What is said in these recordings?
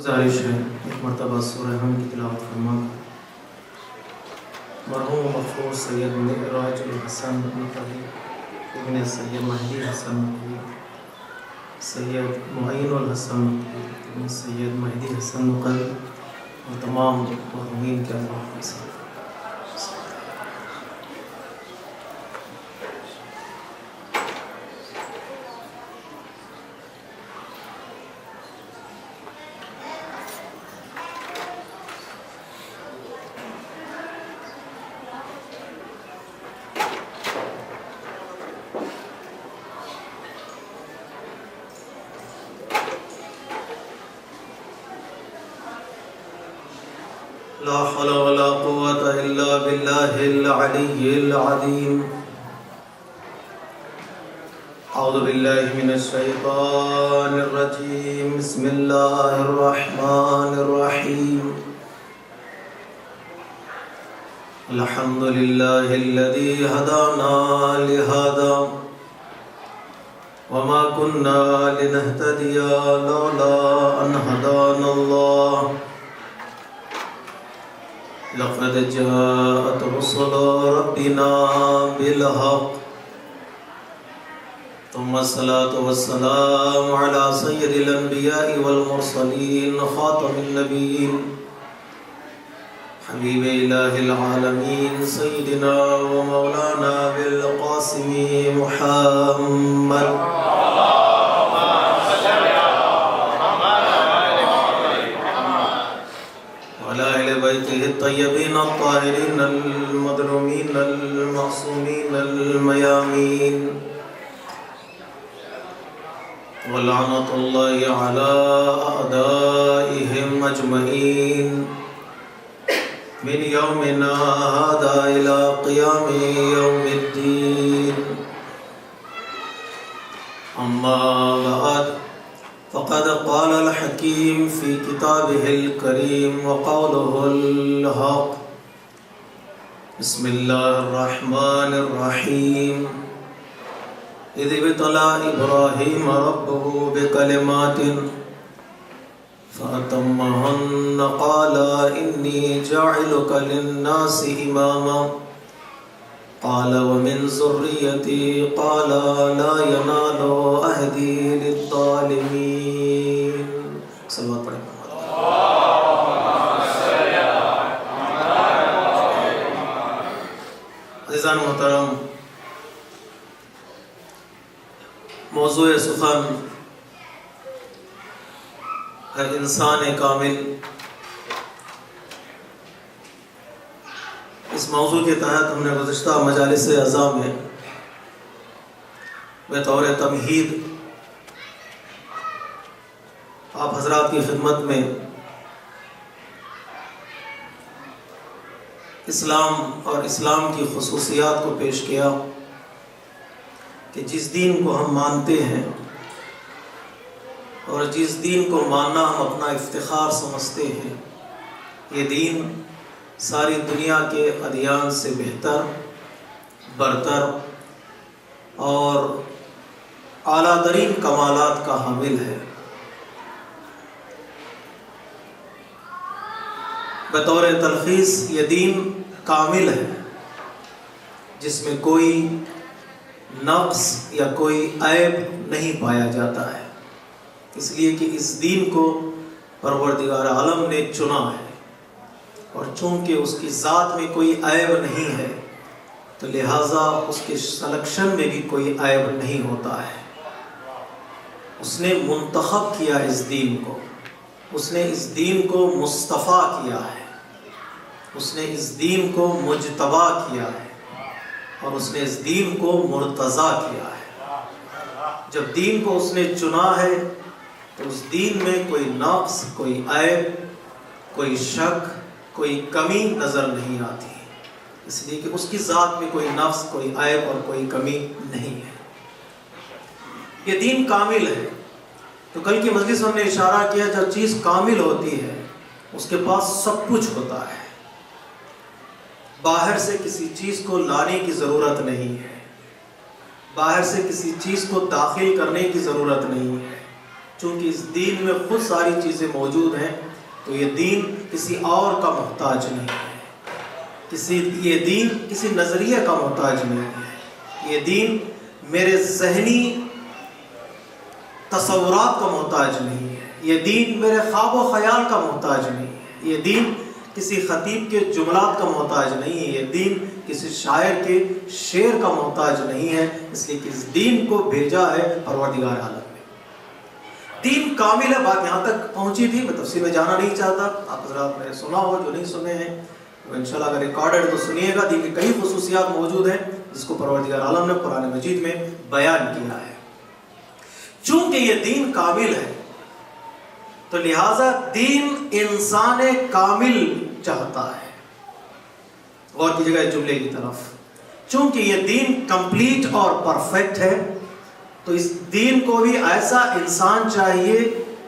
گزارش ہے ایک مرتبہ سورہ حم کی تلاوت فرما کر مرحوم مغفور سید معراج الحسن نقوی ابن سید مہدی حسن نقوی، سید معین الحسن نقوی ابن سید مہدی حسن نقوی اور تمام مرحومین کے اللہ کے ساتھ لا حول ولا قوة إلا بالله العلي العظيم. أعوذ بالله من الشيطان الرجيم. بسم الله الرحمن الرحيم. الحمد لله الذي هدانا لهذا وما كنا لنهتدي لولا أن هدانا الله. لقد جاءت رسل ربنا بالحق. ثم الصلاة والسلام على سيد الأنبياء والمرسلين خاتم النبيين حبيب إله العالمين سيدنا ومولانا بالقاسم محمد بيته الطيبين الطاهرين المظلومين المعصومين الميامين. ولعنة الله على أعدائهم أجمعين من يومنا هذا إلى قيام يوم الدين. أما بعد، فقد قال الحكيم في كتابه الكريم وقوله الحق. بسم الله الرحمن الرحيم. إذ ابتلى إبراهيم ربه بكلمات فأتمهن قال إني جاعلك للناس إماما قال ومن ذريتي قال لا ينال عهدي للظالمين. صلوات پڑھیں. عزیزان محترم، موضوع سخن ہے انسان کامل. اس موضوع کے تحت ہم نے گزشتہ مجالس اعضاء میں بطور تمہید آپ حضرات کی خدمت میں اسلام اور اسلام کی خصوصیات کو پیش کیا کہ جس دین کو ہم مانتے ہیں اور جس دین کو ماننا ہم اپنا افتخار سمجھتے ہیں، یہ دین ساری دنیا کے ادیان سے بہتر، برتر اور اعلیٰ ترین کمالات کا حامل ہے. بطور تلخیص یہ دین کامل ہے جس میں کوئی نقص یا کوئی عیب نہیں پایا جاتا ہے، اس لیے کہ اس دین کو پروردگار عالم نے چنا ہے، اور چونکہ اس کی ذات میں کوئی عیب نہیں ہے تو لہٰذا اس کے سلیکشن میں بھی کوئی عیب نہیں ہوتا ہے. اس نے منتخب کیا اس دین کو، اس نے اس دین کو مصطفیٰ کیا ہے، اس نے اس دین کو مجتبی کیا ہے، اور اس نے اس دین کو مرتضیٰ کیا ہے. جب دین کو اس نے چنا ہے تو اس دین میں کوئی نقص، کوئی عیب، کوئی شک، کوئی کمی نظر نہیں آتی، اس لیے کہ اس کی ذات میں کوئی نقص، کوئی عیب اور کوئی کمی نہیں ہے. یہ دین کامل ہے. تو کل کی مجلس ہم نے اشارہ کیا جب چیز کامل ہوتی ہے اس کے پاس سب کچھ ہوتا ہے، باہر سے کسی چیز کو لانے کی ضرورت نہیں ہے، باہر سے کسی چیز کو داخل کرنے کی ضرورت نہیں ہے. چونکہ اس دین میں خود ساری چیزیں موجود ہیں تو یہ دین کسی اور کا محتاج نہیں ہے، یہ دین کسی نظریے کا محتاج نہیں ہے، یہ دین میرے ذہنی تصورات کا محتاج نہیں ہے، یہ دین میرے خواب و خیال کا محتاج نہیں ہے، یہ دین کسی خطیب کے جملات کا محتاج نہیں ہے، یہ دین کسی شاعر کے شعر کا محتاج نہیں ہے، اس لیے کہ اس دین کو بھیجا ہے پروردگار عالم نے۔ دین کامل ہے، بات یہاں تک پہنچی تھی، میں تفصیل میں جانا نہیں چاہتا، آپ حضرات نے سنا ہو، جو نہیں سنے ہیں انشاءاللہ اگر ریکارڈڈ تو سنیے گا۔ دین کی کئی خصوصیات موجود ہیں جس کو پروردگار عالم نے قرآن مجید میں بیان کیا ہے۔ چونکہ یہ دین کامل ہے تو لہٰذا دین انسان کامل چاہتا ہے۔ غور کیجیے گا اس جملے کی طرف، چونکہ یہ دین کمپلیٹ اور پرفیکٹ ہے تو اس دین کو بھی ایسا انسان چاہیے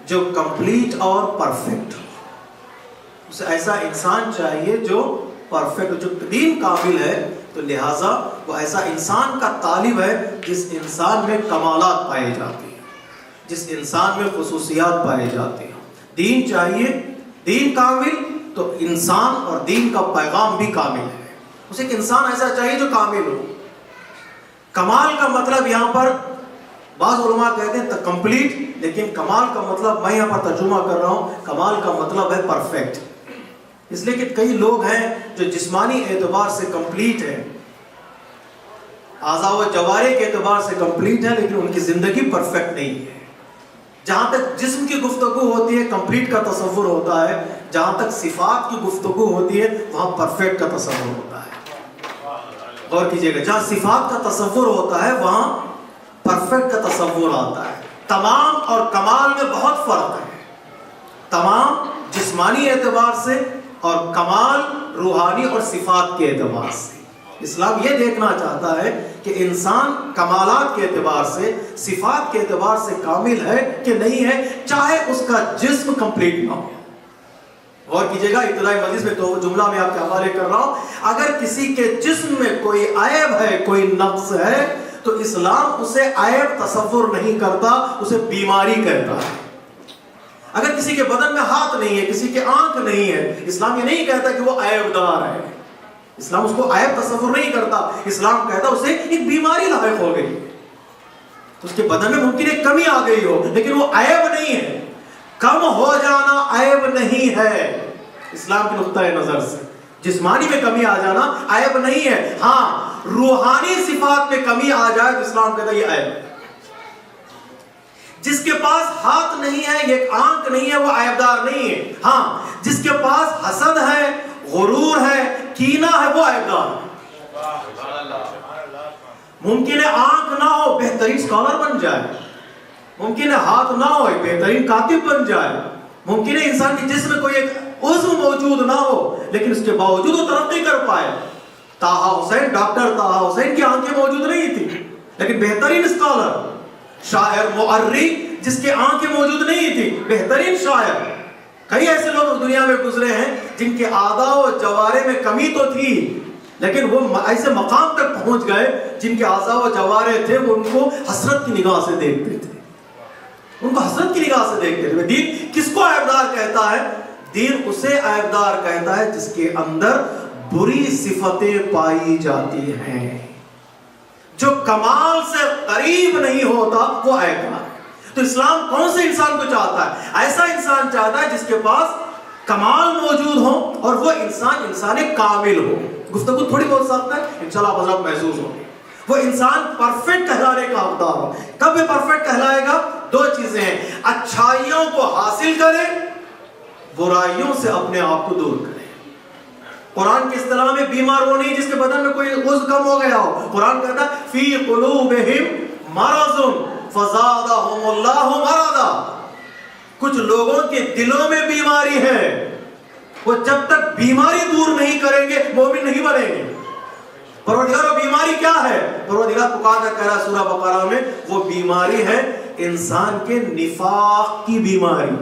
جو کمپلیٹ اور پرفیکٹ ہو، اسے ایسا انسان چاہیے جو پرفیکٹ، جو دین کامل ہے تو لہٰذا وہ ایسا انسان کا طالب ہے جس انسان میں کمالات پائے جاتے ہیں، جس انسان میں خصوصیات پائے جاتے ہیں۔ دین چاہیے، دین کامل تو انسان اور دین کا پیغام بھی کامل ہے، اسے ایک انسان ایسا چاہیے جو کامل ہو۔ کمال کا مطلب یہاں پر بعض علماء کہتے ہیں کمپلیٹ، لیکن کمال کا مطلب میں یہاں پر ترجمہ کر رہا ہوں، کمال کا مطلب ہے پرفیکٹ، اس لیے کہ کئی لوگ ہیں جو جسمانی اعتبار سے کمپلیٹ ہیں، اعضاء و جوارح کے اعتبار سے کمپلیٹ ہے، لیکن ان کی زندگی پرفیکٹ نہیں ہے۔ جہاں تک جسم کی گفتگو ہوتی ہے کمپلیٹ کا تصور ہوتا ہے، جہاں تک صفات کی گفتگو ہوتی ہے وہاں پرفیکٹ کا تصور ہوتا ہے۔ غور کیجئے گا، جہاں صفات کا تصور ہوتا ہے وہاں پرفیکٹ کا تصور آتا ہے۔ تمام اور کمال میں بہت فرق ہے، تمام جسمانی اعتبار سے اور کمال روحانی اور صفات کے اعتبار سے۔ اسلام یہ دیکھنا چاہتا ہے کہ انسان کمالات کے اعتبار سے، صفات کے اعتبار سے کامل ہے کہ نہیں ہے، چاہے اس کا جسم کمپلیٹ نہ ہو۔ غور کیجئے گا، ابتدائی مجلس میں تو جملہ میں آپ کے حوالے کر رہا ہوں، اگر کسی کے جسم میں کوئی عیب ہے، کوئی نقص ہے تو اسلام اسے عیب تصور نہیں کرتا، اسے بیماری کہتا ہے۔ اگر کسی کے بدن میں ہاتھ نہیں ہے، کسی کے آنکھ نہیں ہے، اسلام یہ نہیں کہتا کہ وہ عیب دار ہے، اسلام اس کو عیب تصور نہیں کرتا، اسلام کہتا اسے ایک بیماری لاحق ہو گئی، تو اس کے بدن میں ممکن ایک کمی آ گئی ہو لیکن وہ عیب نہیں ہے۔ کم ہو جانا عیب نہیں ہے اسلام کے نقطۂ نظر سے، جسمانی میں کمی آ جانا عیب نہیں ہے، ہاں روحانی صفات میں کمی آ جائے تو اسلام کہتا ہے یہ عیب ہے۔ جس کے پاس ہاتھ نہیں ہے، یہ آنکھ نہیں ہے، وہ عیبدار نہیں ہے، ہاں جس کے پاس حسد ہے، غرور ہے، کینہ ہے، وہ عیبدار ہے۔ ممکن ہے آنکھ نہ ہو، بہترین اسکالر بن جائے، ممکن ہے ہاتھ نہ ہو، بہترین کاتب بن جائے، ممکن ہے انسان کے جسم میں کوئی ایک عضو موجود نہ ہو لیکن اس کے باوجود وہ ترقی کر پائے۔ طاہا حسین، ڈاکٹر طاہا حسین کی آنکھیں موجود نہیں تھی لیکن بہترین اسکالر، شاعر مؤرخ جس کے آنکھیں موجود نہیں تھی، بہترین شاعر۔ کئی ایسے لوگ دنیا میں گزرے ہیں جن کے اعضاء و جوارح میں کمی تو تھی لیکن وہ ایسے مقام تک پہنچ گئے جن کے اعضاء و جوارح تھے وہ ان کو حسرت کی نگاہ سے دیکھتے تھے، ان کو حسرت کی نگاہ سے دیکھتے تھے۔ دین کس کو عیبدار کہتا ہے؟ دین اسے عیبدار کہتا ہے جس کے اندر بری صفتیں پائی جاتی ہیں، جو کمال سے قریب نہیں ہوتا وہ عیبدار ہے۔ تو اسلام کون سے انسان کو چاہتا ہے؟ ایسا انسان چاہتا ہے جس کے پاس کمال موجود ہو اور وہ انسان کامل ہو۔ گفتگو تھوڑی بہت سخت ہے، انشاءاللہ حضرات محسوس ہو۔ وہ انسان پرفیکٹ کہلانے کا حقدار ہو۔ کب وہ پرفیکٹ کہلائے گا؟ دو چیزیں ہیں، اچھائیوں کو حاصل کرے، برائیوں سے اپنے آپ کو دور کرے۔ قرآن کی اصطلاح میں بیمار وہ نہیں جس کے بدن میں کوئی عضو کم ہو گیا ہو، قرآن کہتا ہے فی قلوبہم مرض فزادہم اللہ مرضا۔ کچھ لوگوں کے دلوں میں بیماری ہے، وہ جب تک بیماری دور نہیں کریں گے مومن نہیں بنیں گے۔ پروردگار وہ بیماری کیا ہے؟ پروردگار پکار کر کہہ رہا ہے سورہ بقرہ میں، وہ بیماری ہے انسان کے نفاق کی بیماری۔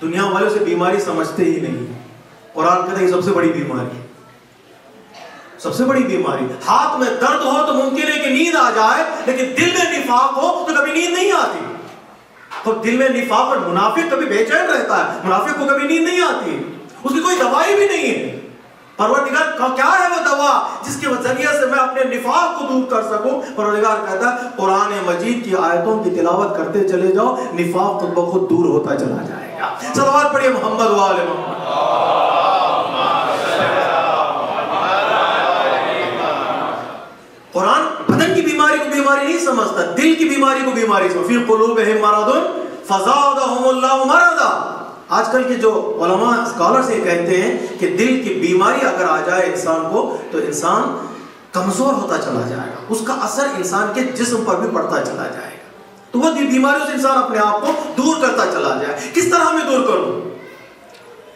دنیا والے اسے بیماری سمجھتے ہی نہیں، قرآن کہتا ہے یہ سب سے بڑی بیماری، سب سے بڑی بیماری۔ ہاتھ میں درد ہو تو ممکن ہے کہ نیند آ جائے لیکن دل میں نفاق ہو تو کبھی نیند نہیں آتی۔ تو دل میں نفاق اور منافق کبھی بے چین رہتا ہے، منافق کو کبھی نیند نہیں آتی، اس کی کوئی دوائی بھی نہیں ہے۔ پروردگار کیا ہے وہ دوا جس کے ذریعے سے میں اپنے نفاق کو دور کر سکوں؟ پروردگار کہتا ہے قرآن مجید کی آیتوں کی تلاوت کرتے چلے جاؤ، نفاق خود بخود دور ہوتا چلا جائے گا۔ صلوات پڑھیے محمد و آل محمد۔ قرآن بدن کی بیماری کو بیماری نہیں سمجھتا، دل کی بیماری کو بیماری سمجھتا۔ فی قلوبہم مرض فزادہم اللہ مرضا۔ آج کل کے جو علماء اسکالرز یہ کہتے ہیں کہ دل کی بیماری اگر آ جائے انسان کو تو انسان کمزور ہوتا چلا جائے گا، اس کا اثر انسان کے جسم پر بھی پڑتا چلا جائے گا، تو وہ بیماریوں سے انسان اپنے آپ کو دور کرتا چلا جائے۔ کس طرح میں دور کروں؟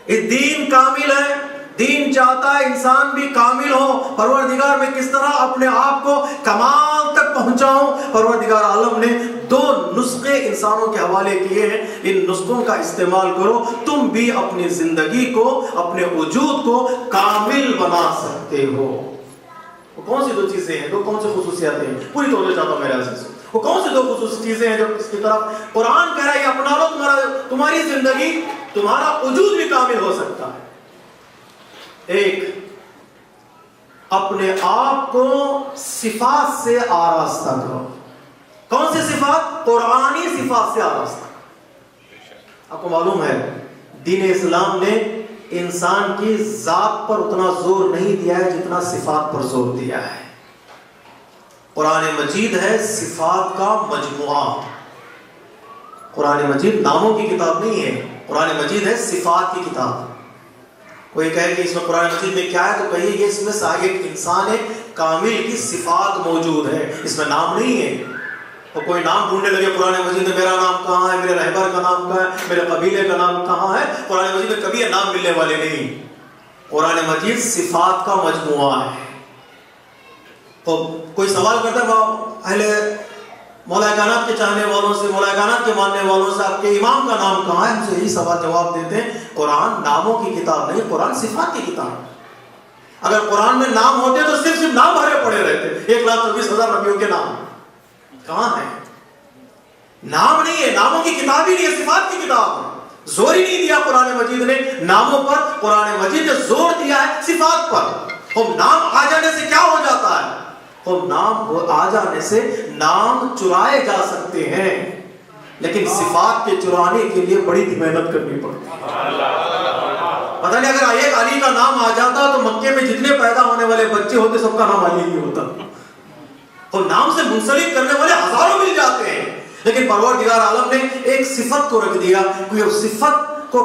یہ دین کامل ہے، دین چاہتا ہے انسان بھی کامل ہو۔ پروردگار میں کس طرح اپنے آپ کو کمال تک پہنچاؤں؟ پروردگار عالم نے 2 نسخے انسانوں کے حوالے کیے ہیں، ان نسخوں کا استعمال کرو، تم بھی اپنی زندگی کو، اپنے وجود کو کامل بنا سکتے ہو۔ وہ کون سی 2 چیزیں ہیں، کون سی خصوصیات ہیں؟ پوری توجہ چاہتا ہوں میرے عزیز۔ وہ کون سی 2 خصوصی چیزیں ہیں جو اس کی طرف قرآن کہہ رہا ہے یہ اپنا لو، تمہاری زندگی، تمہارا وجود بھی کامل ہو سکتا ہے۔ ایک، اپنے آپ کو صفات سے آراستہ کرو۔ کون سی صفات؟ قرآنی صفات سے آراستہ۔ آپ کو معلوم ہے دین اسلام نے انسان کی ذات پر اتنا زور نہیں دیا ہے جتنا صفات پر زور دیا ہے۔ قرآن مجید ہے صفات کا مجموعہ۔ قرآن مجید ناموں کی کتاب نہیں ہے، قرآن مجید ہے صفات کی کتاب۔ کوئی کہے کہ اس میں قرآن مجید میں کیا ہے تو کہیے یہ اس میں ایک انسان ہے کامل کی صفات موجود ہے، اس میں نام نہیں ہے۔ اور کوئی نام ڈھونڈنے لگے قرآن مجید میں، میرا نام کہاں ہے، میرے رہبر کا نام کہاں ہے، میرے قبیلے کا نام کہاں ہے، قرآن مجید میں کبھی یہ نام ملنے والے نہیں۔ قرآن مجید صفات کا مجموعہ ہے۔ تو کوئی سوال کرتا ہے اہل مولا کائنات کے چاہنے والوں سے، مولا کائنات کے ماننے والوں سے، آپ کے امام کا نام کہاں ہے؟ ہم سے یہی سوال جواب دیتے ہیں قرآن ناموں کی کتاب نہیں، قرآن صفات کی کتاب۔ اگر قرآن میں نام ہوتے تو صرف نام بھرے پڑے رہتے، 1,24,000 نبیوں کے نام کہاں ہے؟ نام نہیں ہے، ناموں کی کتاب ہی نہیں ہے، صفات کی کتاب ہے۔ زور ہی نہیں دیا قرآن مجید نے ناموں پر، قرآن مجید نے زور دیا ہے صفات پر۔ اور نام آ جانے سے کیا ہو جاتا ہے؟ اور نام آ جانے سے نام چرائے جا سکتے ہیں، لیکن صفات کے چرانے کے لیے بڑی محنت کرنی پڑتی ہے۔ پتہ نہیں اگر ایک علی کا نام آ جاتا تو مکے میں جتنے پیدا ہونے والے بچے ہوتے سب کا نام علی ہی ہوتا، اور نام سے منسلک کرنے والے ہزاروں مل جاتے ہیں، لیکن پروردگار عالم نے ایک صفت کو رکھ دیا کہ اس صفت کو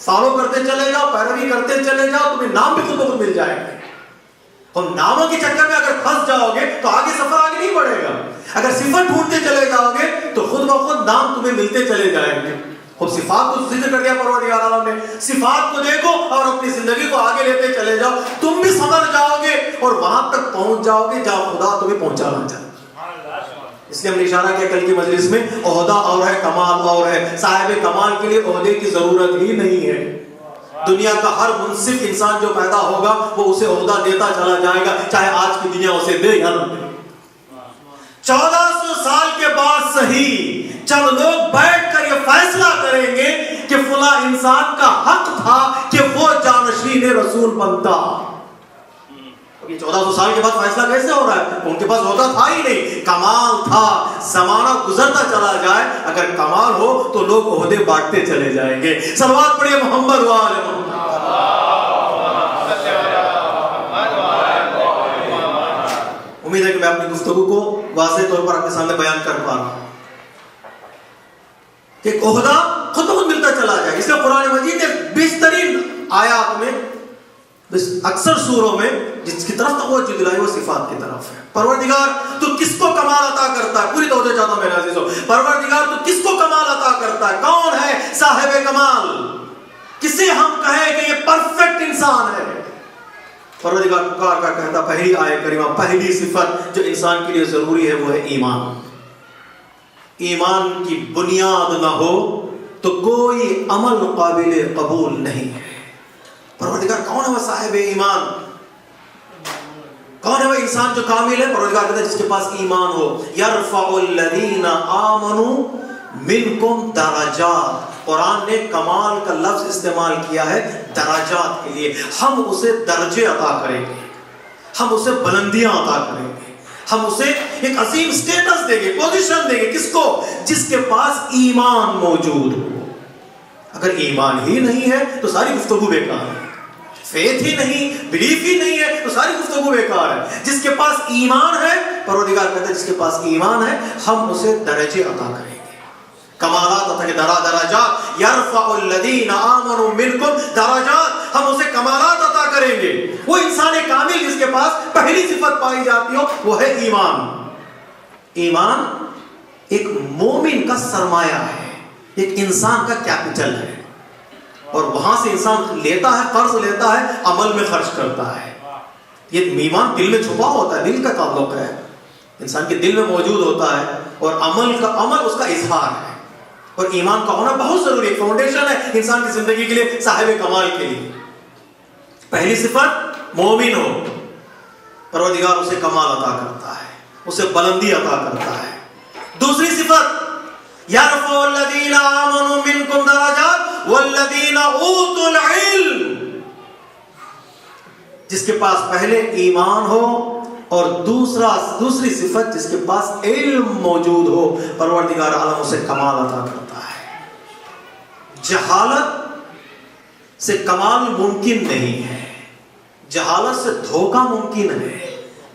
فالو کرتے چلے جاؤ، پیروی کرتے چلے جاؤ، تمہیں نام بھی خود بخود مل جائیں گے۔ اور ناموں کے چکر میں اگر پھنس جاؤ گے تو آگے سفر آگے نہیں بڑھے گا۔ اگر صفت ڈھونڈتے چلے جاؤ گے تو خود بخود نام تمہیں ملتے چلے جائیں گے۔ اور صفات کو ذکر کر دیا پروردگار عالم نے، صفات کو دیکھو اور اپنی زندگی کو آگے لیتے چلے جاؤ، تم بھی سمجھ جاؤ گے اور وہاں تک پہنچ جاؤ گے جہاں خدا تمہیں پہنچانا چاہتا ہے۔ اس لیے ہم نے اشارہ کیا کل کی مجلس میں، عہدہ اور ہے، کمال اور ہے۔ صاحب کمال کے لیے عہدے کی ضرورت ہی نہیں ہے۔ دنیا کا ہر منصف انسان جو پیدا ہوگا وہ اسے عہدہ دیتا چلا جائے گا، چاہے آج کی دنیا اسے دے یا نہ دے۔ 1400 سال کے بعد صحیح جب لوگ بیٹھ کر یہ فیصلہ کریں گے کہ فلاں انسان کا حق تھا کہ وہ جانشین رسول بنتا۔ یہ 1400 سال کے بعد فیصلہ کیسے ہو رہا ہے؟ ان کے پاس عہدہ تھا ہی نہیں، کمال تھا۔ زمانہ گزرتا چلا جائے، اگر کمال ہو تو لوگ عہدے بانٹتے چلے جائیں گے۔ صلوات پڑھیے محمد و آل محمد۔ امید ہے کہ میں اپنی گفتگو کو واضح طور پر آپ کے سامنے بیان کر پا رہا ہوں کہ عہدہ خود بخود ملتا چلا جائے۔ اس لیے قرآن مجید نے بیشترین آیات میں، اکثر سوروں میں جس کی طرف توجہ دلائی وہ صفات کی طرف ہے۔ پروردگار تو کس کو کمال عطا کرتا ہے؟ پوری توجہ چاہتا ہوں میرے عزیزو، پروردگار تو کس کو کمال عطا کرتا ہے؟ کون ہے صاحب کمال؟ کسے ہم کہیں کہ یہ پرفیکٹ انسان ہے؟ پروردگار پکار کا کہتا، پہلی آیت کریمہ، پہلی صفت جو انسان کے لیے ضروری ہے وہ ہے ایمان۔ ایمان کی بنیاد نہ ہو تو کوئی عمل قابل قبول نہیں ہے۔ پروردگار کون ہے وہ صاحب ایمان؟ کون ہے وہ انسان جو کامل ہے؟ پروردگار کہتا ہے جس کے پاس ایمان ہو۔ یرفع الذین آمنوا منکم درجات. قرآن نے کمال کا لفظ استعمال کیا ہے درجات کے لیے. ہم اسے درجے عطا کریں گے, ہم اسے بلندیاں عطا کریں گے, ہم اسے ایک عظیم سٹیٹس دیں گے, پوزیشن دیں گے. کس کو؟ جس کے پاس ایمان موجود ہو. اگر ایمان ہی نہیں ہے تو ساری گفتگو بیکار ہے. فیتھ ہی نہیں, بلیف ہی نہیں ہے تو ساری گفتگو بیکار ہے. جس کے پاس ایمان ہے, پروردگار کہتا ہے جس کے پاس ایمان ہے ہم اسے درجے عطا کریں گے, کمالات عطا کریں گے. درجات یرفع الذین آمنوا منکم درجات, ہم اسے کمالات عطا کریں گے. وہ انسان کامل جس کے پاس پہلی صفت پائی جاتی ہو وہ ہے ایمان. ایمان ایک مومن کا سرمایہ ہے, ایک انسان کا کیپٹل ہے, اور وہاں سے انسان لیتا ہے, قرض لیتا ہے, عمل میں خرچ کرتا ہے. یہ ایمان دل میں چھپا ہوتا ہے, دل کا تعلق ہے, انسان کے دل میں موجود ہوتا ہے, اور عمل اس کا اظہار ہے. اور ایمان کا ہونا بہت ضروری ہے, فاؤنڈیشن ہے انسان کی زندگی کے لیے, صاحب کمال کے لیے. پہلی صفت مومن ہو, پروردگار اسے کمال عطا کرتا ہے, اسے بلندی عطا کرتا ہے. دوسری صفت یرفع الذین آمنوا منکم درجات والذین اوتوا العلم, جس کے پاس پہلے ایمان ہو, اور دوسری صفت جس کے پاس علم موجود ہو, پروردگار عالم اسے کمال عطا کرتا ہے. جہالت سے کمال ممکن نہیں ہے, جہالت سے دھوکہ ممکن ہے,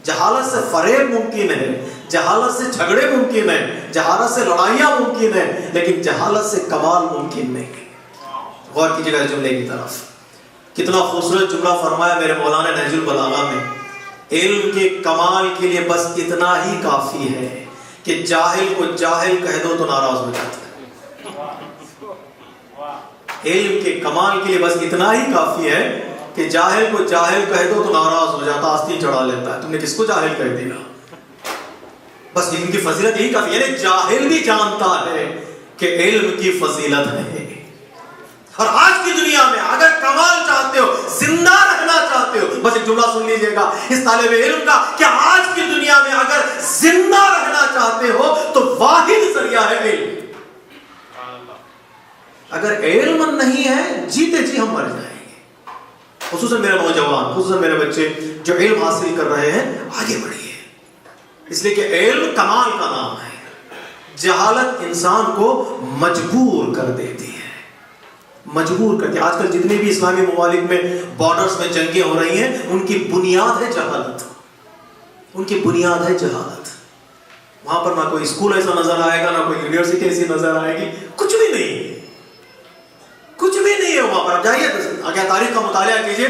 جہالت سے فریب ممکن ہے, جہالت سے جھگڑے ممکن ہیں, جہالت سے لڑائیاں ممکن ہیں, لیکن جہالت سے کمال ممکن نہیں. غور کیجیے گا جملے کی طرف, کتنا خوبصورت جملہ فرمایا میرے مولانا نہج البلاغہ میں. علم کے کمال کے لیے بس اتنا ہی کافی ہے کہ جاہل کو جاہل کہہ دو تو ناراض ہو جاتا ہے. علم کے کمال کے لیے بس اتنا ہی کافی ہے کہ جاہل کو جاہل کہہ دو تو ناراض ہو جاتا, آستین چڑھا لیتا ہے, تم نے کس کو جاہل کہہ دیا. بس علم کی فضیلت یہی کافی ہے, یعنی جاہل بھی جانتا ہے کہ علم کی فضیلت ہے. اور آج کی دنیا میں اگر کمال چاہتے ہو, زندہ رہنا چاہتے ہو, بس ایک جملہ سن لیجئے گا اس طالب علم کا, کہ آج کی دنیا میں اگر زندہ رہنا چاہتے ہو تو واحد ذریعہ ہے علم. اگر علم نہیں ہے جیتے جی ہم مر جائیں گے. خصوصاً میرے نوجوان, خصوصاً میرے بچے جو علم حاصل کر رہے ہیں, آگے بڑھیے, اس لیے کہ علم کمال کا نام ہے. جہالت انسان کو مجبور کر دیتی ہے, مجبور کرتی ہے. آج کل جتنے بھی اسلامی ممالک میں بارڈرز میں جنگیں ہو رہی ہیں, ان کی بنیاد ہے جہالت, ان کی بنیاد ہے جہالت. وہاں پر نہ کوئی اسکول ایسا نظر آئے گا, نہ کوئی یونیورسٹی ایسی نظر آئے گی, کچھ بھی نہیں, کچھ بھی نہیں ہے وہاں پر. اب جائیے اگر تاریخ کا مطالعہ کیجیے,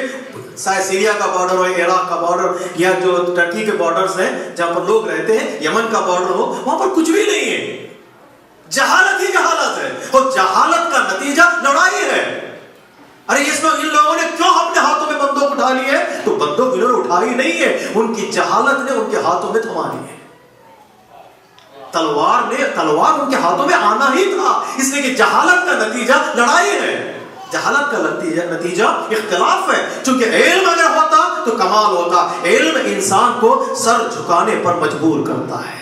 سیریا کا بارڈر ہو, عراق کا بارڈر, یا جو ترکی کے بارڈرز ہیں جہاں پر لوگ رہتے ہیں, یمن کا بارڈر ہو, وہاں پر کچھ بھی نہیں ہے. جہالت ہی جہالت ہے, اور جہالت کا نتیجہ لڑائی ہے. ارے اس میں ان لوگوں نے کیوں اپنے ہاتھوں میں بندوق اٹھا لی ہے؟ تو بندوق انہوں نے اٹھائی نہیں ہے, ان کی جہالت نے ان کے ہاتھوں میں تھما لی ہے. تلوار ان کے ہاتھوں میں آنا ہی تھا, اس لیے کہ جہالت کا نتیجہ لڑائی ہے, جہالت کا نتیجہ اختلاف ہے. چونکہ علم اگر ہوتا تو کمال ہوتا. علم انسان کو سر جھکانے پر مجبور کرتا ہے.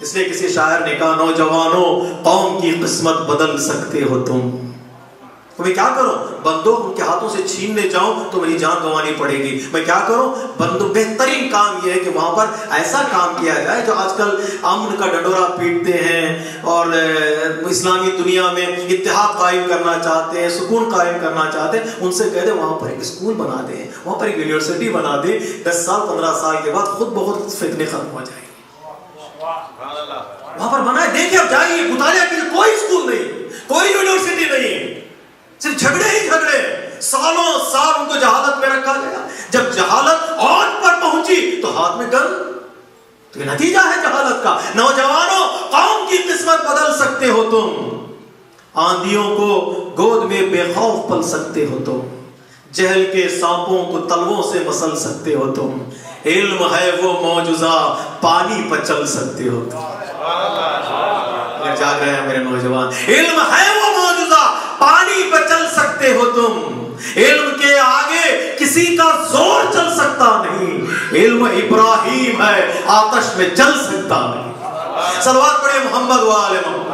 اس لیے کسی شاعر نے کہا, نوجوانوں قوم کی قسمت بدل سکتے ہو تم. تو میں کیا کروں, بندوق ان کے ہاتھوں سے چھیننے جاؤں تو میری جان گنوانی پڑے گی. میں کیا کروں, بہترین کام یہ ہے کہ وہاں پر ایسا کام کیا جائے جو آج کل امن کا ڈنڈورا پیٹتے ہیں اور اسلامی دنیا میں اتحاد قائم کرنا چاہتے ہیں, سکون قائم کرنا چاہتے ہیں, ان سے کہہ دیں وہاں پر ایک اسکول بنا دیں, وہاں پر ایک یونیورسٹی بنا دیں, 10 سال 15 سال کے بعد خود بہت فتنے ختم ہو جائیں گے. وہاں پر بنائے, دیکھیں اب جائیے مطالعہ کے لیے, کوئی اسکول نہیں, کوئی یونیورسٹی نہیں, صرف جھگڑے ہی جھگڑے. سالوں سال ان کو جہالت میں رکھا گیا. جب جہالت اوج پر پہنچی تو ہاتھ میں گن, تو یہ نتیجہ ہے جہالت کا. نوجوانوں قوم کی قسمت بدل سکتے ہو تم, آندھیوں کو گود میں بے خوف پل سکتے ہو تم, جہل کے سانپوں کو تلووں سے مسل سکتے ہو تم. علم ہے وہ معجزہ, پانی پر چل سکتے ہو تم. جاگ رہے ہیں میرے نوجوان, علم ہے وہ معجزہ, پانی پہ چل سکتے ہو تم. علم کے آگے کسی کا زور چل سکتا نہیں. علم ابراہیم ہے, آتش میں جل سکتا نہیں. صلوات پڑھیں محمد و آل محمد.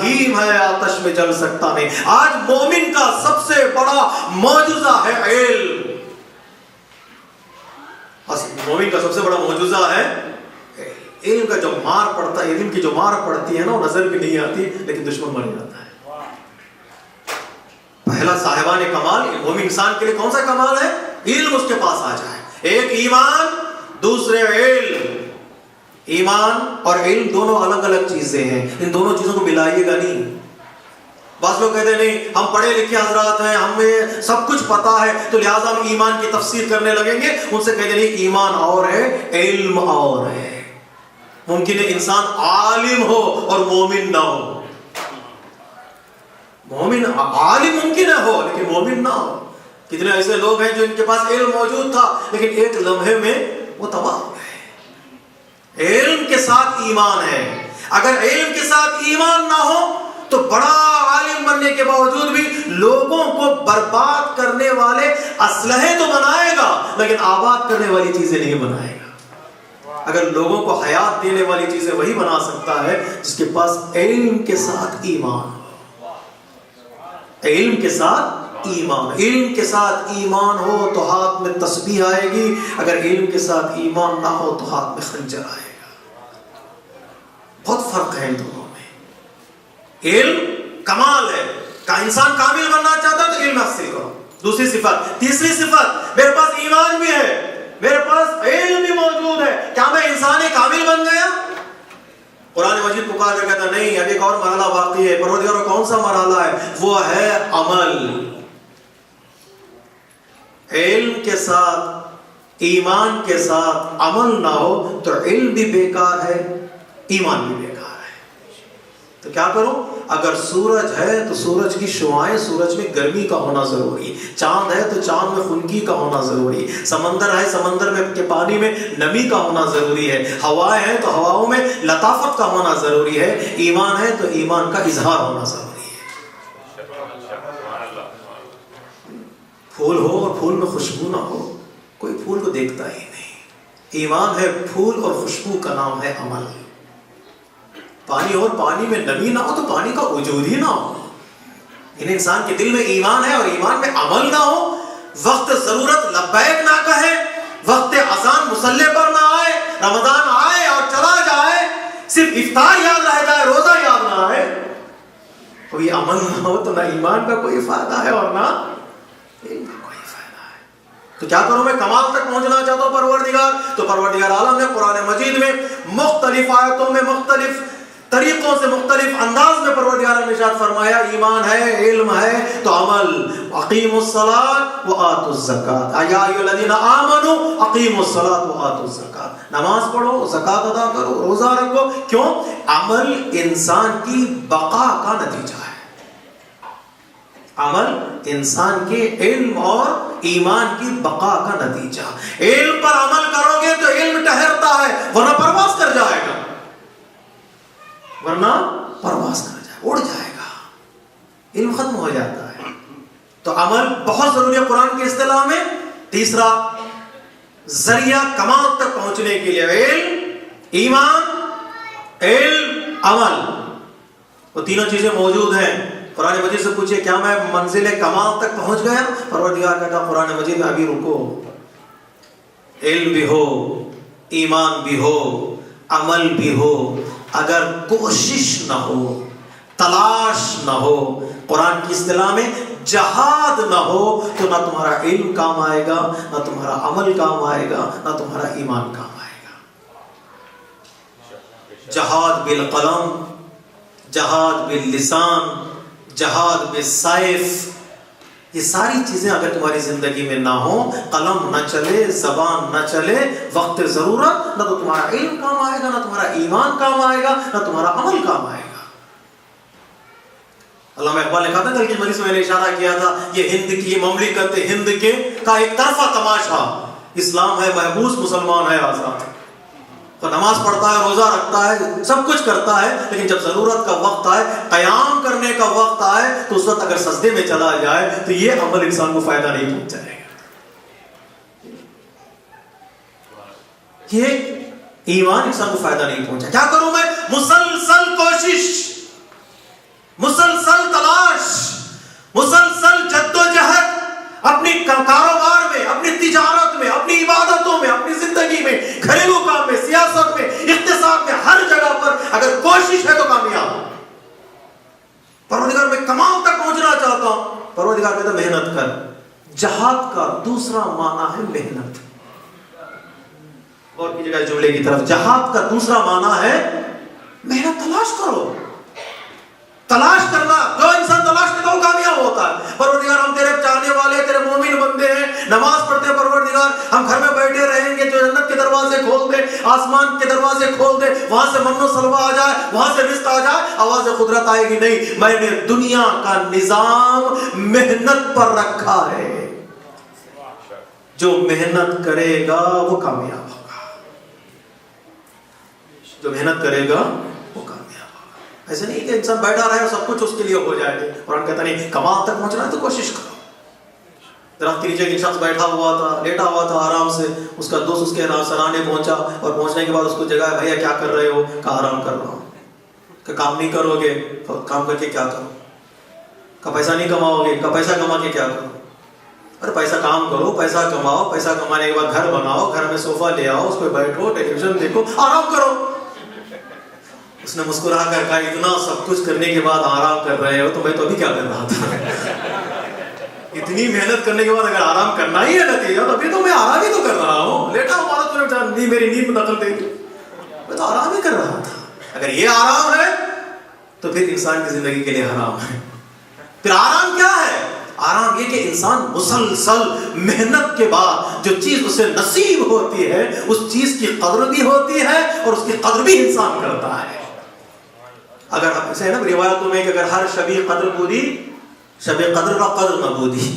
ابراہیم ہے آتش میں جل سکتا نہیں. آج مومن کا سب سے بڑا معجزہ ہے علم. مومن کا سب سے بڑا معجزہ ہے علم کا. جو مار پڑتا ہے، علم کی جو مار پڑتی ہے نا، وہ نظر بھی نہیں آتی لیکن دشمن مر جاتا ہے. پہلا صاحبان کمال مومن انسان کے لیے کون سا کمال ہے؟ علم اس کے پاس آ جائے. ایک ایمان، دوسرے علم. ایمان اور علم دونوں الگ الگ چیزیں ہیں، ان دونوں چیزوں کو ملائیے گا نہیں. بعض لوگ کہتے ہیں نہیں ہم پڑھے لکھے حضرات ہیں، ہمیں سب کچھ پتا ہے تو لہٰذا ہم ایمان کی تفسیر کرنے لگیں گے. ان سے کہتے نہیں، ایمان اور ہے، علم اور ہے. ممکن ہے انسان عالم ہو اور مومن نہ ہو. مومن عالم ممکن ہے ہو لیکن مومن نہ ہو. کتنے ایسے لوگ ہیں جو ان کے پاس علم موجود تھا لیکن ایک لمحے میں وہ تباہ ہو گئے. علم کے ساتھ ایمان ہے. اگر علم کے ساتھ ایمان نہ ہو تو بڑا عالم بننے کے باوجود بھی لوگوں کو برباد کرنے والے اسلحے تو بنائے گا لیکن آباد کرنے والی چیزیں نہیں بنائے گا. اگر لوگوں کو حیات دینے والی چیزیں وہی بنا سکتا ہے جس کے پاس علم کے ساتھ ایمان ہو. علم کے ساتھ ایمان. علم کے ساتھ ایمان ہو تو ہاتھ میں تسبیح آئے گی، اگر علم کے ساتھ ایمان نہ ہو تو ہاتھ میں خنجر آئے گا. بہت فرق ہے ان دونوں میں. علم کمال ہے. کہ انسان کامل بننا چاہتا ہے تو علم حاصل کرو. دوسری صفت. تیسری صفت، میرے پاس ایمان بھی ہے، میرے پاس علم بھی موجود ہے، کیا میں انسان کامل بن گیا؟ قرآن مجید پکار کر کہتا نہیں، اب ایک اور مرحلہ باقی ہے. پروردگار کون سا مرحلہ ہے؟ وہ ہے عمل. علم کے ساتھ، ایمان کے ساتھ عمل نہ ہو تو علم بھی بیکار ہے، ایمان بھی بیکار ہے. تو کیا کرو؟ اگر سورج ہے تو سورج کی شعاعیں، سورج میں گرمی کا ہونا ضروری. چاند ہے تو چاند میں خنکی کا ہونا ضروری. سمندر ہے، سمندر میں کے پانی میں نمی کا ہونا ضروری ہے. ہوائیں ہیں تو ہواؤں میں لطافت کا ہونا ضروری ہے. ایمان ہے تو ایمان کا اظہار ہونا ضروری ہے. پھول ہو اور پھول میں خوشبو نہ ہو، کوئی پھول کو دیکھتا ہی نہیں. ایمان ہے پھول اور خوشبو کا نام ہے عمل. پانی اور پانی میں نمی نہ ہو تو پانی کا وجود ہی نہ ہو. انسان کے دل میں ایمان ہے اور ایمان میں عمل نہ ہو، وقت ضرورت لبیک نہ کہے، وقت اذان مصلی پر نہ آئے، رمضان آئے اور چلا جائے، صرف افطار یاد رہ جائے، روزہ یاد نہ آئے، کوئی عمل نہ ہو تو نہ ایمان کا کوئی فائدہ ہے اور نہ علم کا کوئی فائدہ ہے. تو کیا کروں؟ میں کمال تک پہنچنا چاہتا ہوں پروردگار. تو پروردگار عالم نے قرآن مجید میں مختلف آیتوں میں مختلف طریقوں سے، مختلف انداز میں پروردگار نے ارشاد فرمایا ایمان ہے، علم ہے تو عمل. اقیموا الصلاۃ وآتوا الزکاۃ. یا ایھا الذین آمنوا اقیموا الصلاۃ وآتوا الزکاۃ. نماز پڑھو، زکات ادا کرو، روزہ رکھو. کیوں؟ عمل انسان کی بقا کا نتیجہ ہے. عمل انسان کے علم اور ایمان کی بقا کا نتیجہ. علم پر عمل کرو گے تو علم ٹھہرتا ہے، ورنہ پرواز کر جائے گا، ورنہ پرواز کر جائے، اڑ جائے گا، علم ختم ہو جاتا ہے. تو عمل بہت ضروری ہے قرآن کی اصطلاح میں. تیسرا ذریعہ کمال تک پہنچنے کے لیے علم، ایمان، علم، عمل، وہ تینوں چیزیں موجود ہیں. قرآن مجید سے پوچھے کیا میں منزل کمال تک پہنچ گیا؟ پروردگار کہتا قرآن مجید میں ابھی رکو. علم بھی ہو، ایمان بھی ہو، عمل بھی ہو، اگر کوشش نہ ہو، تلاش نہ ہو، قرآن کی اصطلاح میں جہاد نہ ہو تو نہ تمہارا علم کام آئے گا، نہ تمہارا عمل کام آئے گا، نہ تمہارا ایمان کام آئے گا. جہاد بالقلم، جہاد باللسان، جہاد بالسیف، یہ ساری چیزیں اگر تمہاری زندگی میں نہ ہو، قلم نہ چلے، زبان نہ چلے، وقت ضرورت، نہ تو تمہارا علم کام آئے گا، نہ تمہارا ایمان کام آئے گا، نہ تمہارا عمل کام آئے گا. علامہ اقبال نے کہا تھا کل کی مجلس میں میں نے اشارہ کیا تھا، یہ ہند کی مملکت ہند کے کا ایک طرفہ تماشا. اسلام ہے محبوس، مسلمان ہے آزاد. تو نماز پڑھتا ہے، روزہ رکھتا ہے، سب کچھ کرتا ہے، لیکن جب ضرورت کا وقت آئے، قیام کرنے کا وقت آئے تو اس وقت اگر سجدے میں چلا جائے تو یہ عمل انسان کو فائدہ نہیں پہنچائے گا. یہ ایمان انسان کو فائدہ نہیں پہنچا. کیا کروں میں؟ مسلسل کوشش. پروردگار کہتا ہے محنت کر. جہاد کا دوسرا معنی ہے محنت. اور کی جگہ جملے کی طرف, جہاد کا دوسرا معنی ہے محنت. تلاش کرو, تلاش کرنا. جو انسان تلاش کرتا وہ کامیاب ہوتا ہے. پروردگار ہم تیرے چاہنے والے, تیرے مومن بندے ہیں, نماز پڑھتے ہیں. پروردگار ہم گھر میں بیٹھے رہیں گے, جو جنت کے دروازے کھول دے, آسمان کے دروازے کھول دے, وہاں سے من و سلوہ آ جائے, وہاں سے رزق آ جائے, آواز قدرت آئے گی نہیں. میں نے دنیا کا نظام محنت پر رکھا ہے. جو محنت کرے گا وہ کامیاب ہوگا. جو محنت کرے گا وہ کامیاب ہوگا. ایسا نہیں کہ انسان بیٹھا رہے اور سب کچھ اس کے لیے ہو جائے. قرآن کہتا نہیں کمال تک پہنچنا ہے تو کوشش کرو. درخت کے نیچے ایک شخص بیٹھا ہوا تھا, لیٹا ہوا تھا آرام سے. اس کا دوست اس کے سرانے پہنچا, اور پہنچنے کے بعد اس کو جگہ, بھیا کیا کر رہے ہو؟ کہا آرام کر رہا ہوں. کہ کام نہیں کرو گے؟ کام کر کے کیا کرو؟ کہ پیسہ نہیں کماؤ گے؟ کہ پیسہ کما کے کیا کرو؟ ارے پیسہ کام کرو, پیسہ کماؤ, پیسہ کمانے کے بعد گھر بناؤ, گھر میں صوفہ لے آؤ, اس پہ بیٹھو, ٹیلی ویژن دیکھو, آرام کرو. اس نے مسکرا کر کہا اتنا سب کچھ کرنے کے بعد آرام کر رہے ہو تو میں تو ابھی کیا کر رہا تھا. اتنی محنت کرنے کے بعد اگر آرام کرنا ہی ہے نتیجہ تو ابھی تو میں آرام ہی تو کر رہا ہوں. لیٹا ہوا تو میری نیند میں دخل دے گی, میں تو آرام ہی کر رہا تھا. اگر یہ آرام ہے تو پھر انسان کی زندگی کے لیے حرام ہے. پھر آرام کیا ہے؟ آرام یہ کہ انسان مسلسل محنت کے بعد جو چیز اسے نصیب ہوتی ہے اس چیز کی قدر بھی ہوتی ہے اور اس کی قدر بھی انسان کرتا ہے. اگر ایسے ہے نا روایتوں میں کہ اگر ہر شب قدر پوری, شب قدر کا قدر نہ بودی.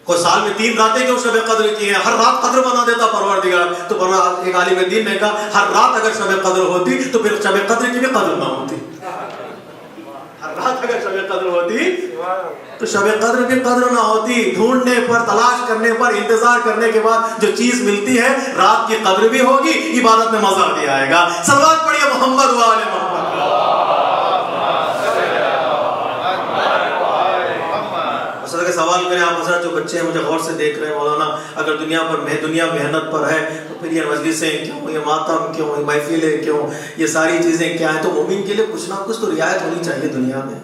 کوئی سال میں 3 راتیں کیوں شب قدر کی ہیں, ہر رات قدر بنا دیتا پروردگار. تو ایک عالم دین نے کہا ہر رات اگر شب قدر ہوتی تو پھر شب قدر کی بھی قدر نہ ہوتی. ہر رات اگر شب قدر ہوتی تو شب قدر بھی قدر نہ ہوتی. ڈھونڈنے پر, تلاش کرنے پر, انتظار کرنے کے بعد جو چیز ملتی ہے رات کی قدر بھی ہوگی, عبادت میں مزہ بھی آئے گا. صلوات پڑھیے محمد و آل محمد. سوال کریں آپ حضرت, جو بچے ہیں مجھے غور سے دیکھ رہے ہیں, مولانا اگر دنیا محنت پر ہے تو پھر یہ مجلسیں کیوں, یہ ماتم کیوں, یہ محفلیں کیوں, یہ ساری چیزیں کیا ہیں؟ تو مومن کے لیے کچھ نہ کچھ تو رعایت ہونی چاہیے دنیا میں.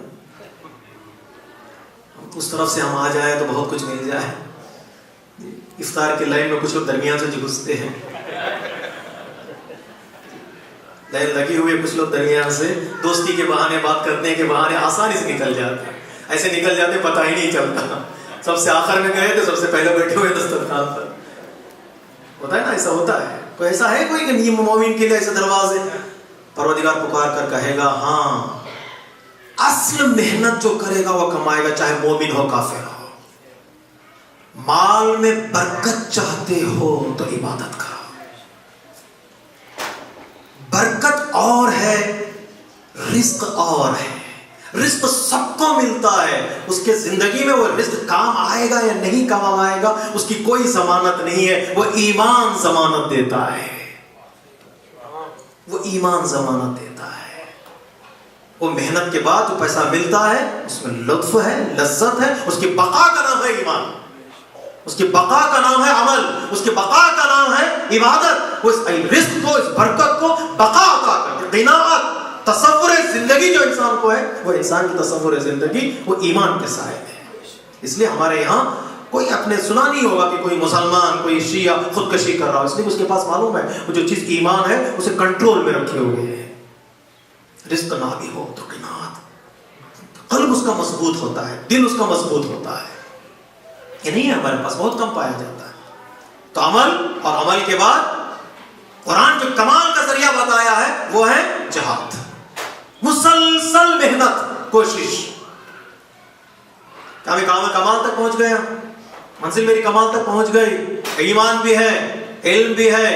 اس طرف سے ہم آ جائیں تو بہت کچھ مل جائے. افطار کے لائن میں کچھ لوگ درمیان سے گھستے ہیں, لائن لگی ہوئی ہے, کچھ لوگ درمیان سے دوستی کے بہانے, بات کرنے کے بہانے آسانی سے نکل جاتے ہیں. ایسے نکل جاتے پتہ ہی نہیں چلتا. سب سے آخر میں گئے تو سب سے پہلے بیٹھے ہوئے دسترخوان پر. ہوتا ہے نا, ایسا ہوتا ہے. کوئی ایسا ہے کوئی کہ مومن کے لیے ایسے دروازے؟ پروردگار پکار کر کہے گا ہاں, اصل محنت جو کرے گا وہ کمائے گا, چاہے مومن ہو کافر ہو. مال میں برکت چاہتے ہو تو عبادت کرو. برکت اور ہے, رزق اور ہے. رزق سب کو ملتا ہے, اس کے زندگی میں وہ رزق کام آئے گا یا نہیں کام آئے گا اس کی کوئی ضمانت نہیں ہے. وہ ایمان ضمانت دیتا ہے, وہ ایمان ضمانت دیتا ہے. وہ محنت کے بعد جو پیسہ ملتا ہے اس میں لطف ہے, لذت ہے. اس کی بقا کا نام ہے ایمان, اس کی بقا کا نام ہے عمل, اس کی بقا کا نام ہے عبادت. وہ اس رزق کو, اس برکت کو بقا عطا کرتے. قناعت, تصور زندگی جو انسان کو ہے, وہ انسان کی تصور زندگی وہ ایمان کے صاحب ہے. اس لیے ہمارے یہاں کوئی اپنے سنا نہیں ہوگا کہ کوئی مسلمان, کوئی شیعہ خودکشی کر رہا ہو. اس لیے اس کے پاس معلوم ہے وہ جو چیز ایمان ہے اسے کنٹرول میں رکھے ہوئے ہے. رزق نہ بھی ہو تو قناعت, قلب اس کا مضبوط ہوتا ہے, دل اس کا مضبوط ہوتا ہے. یہ نہیں ہے ہمارے پاس, بہت کم پایا جاتا ہے. تو عمل, اور عمل کے بعد قرآن جو کمال کا ذریعہ بتایا ہے وہ ہے جہاد. مسلسل محنت, کوشش. کیا میں کمال تک پہنچ گیا, منزل میری کمال تک پہنچ گئی. ایمان بھی ہے, علم بھی ہے,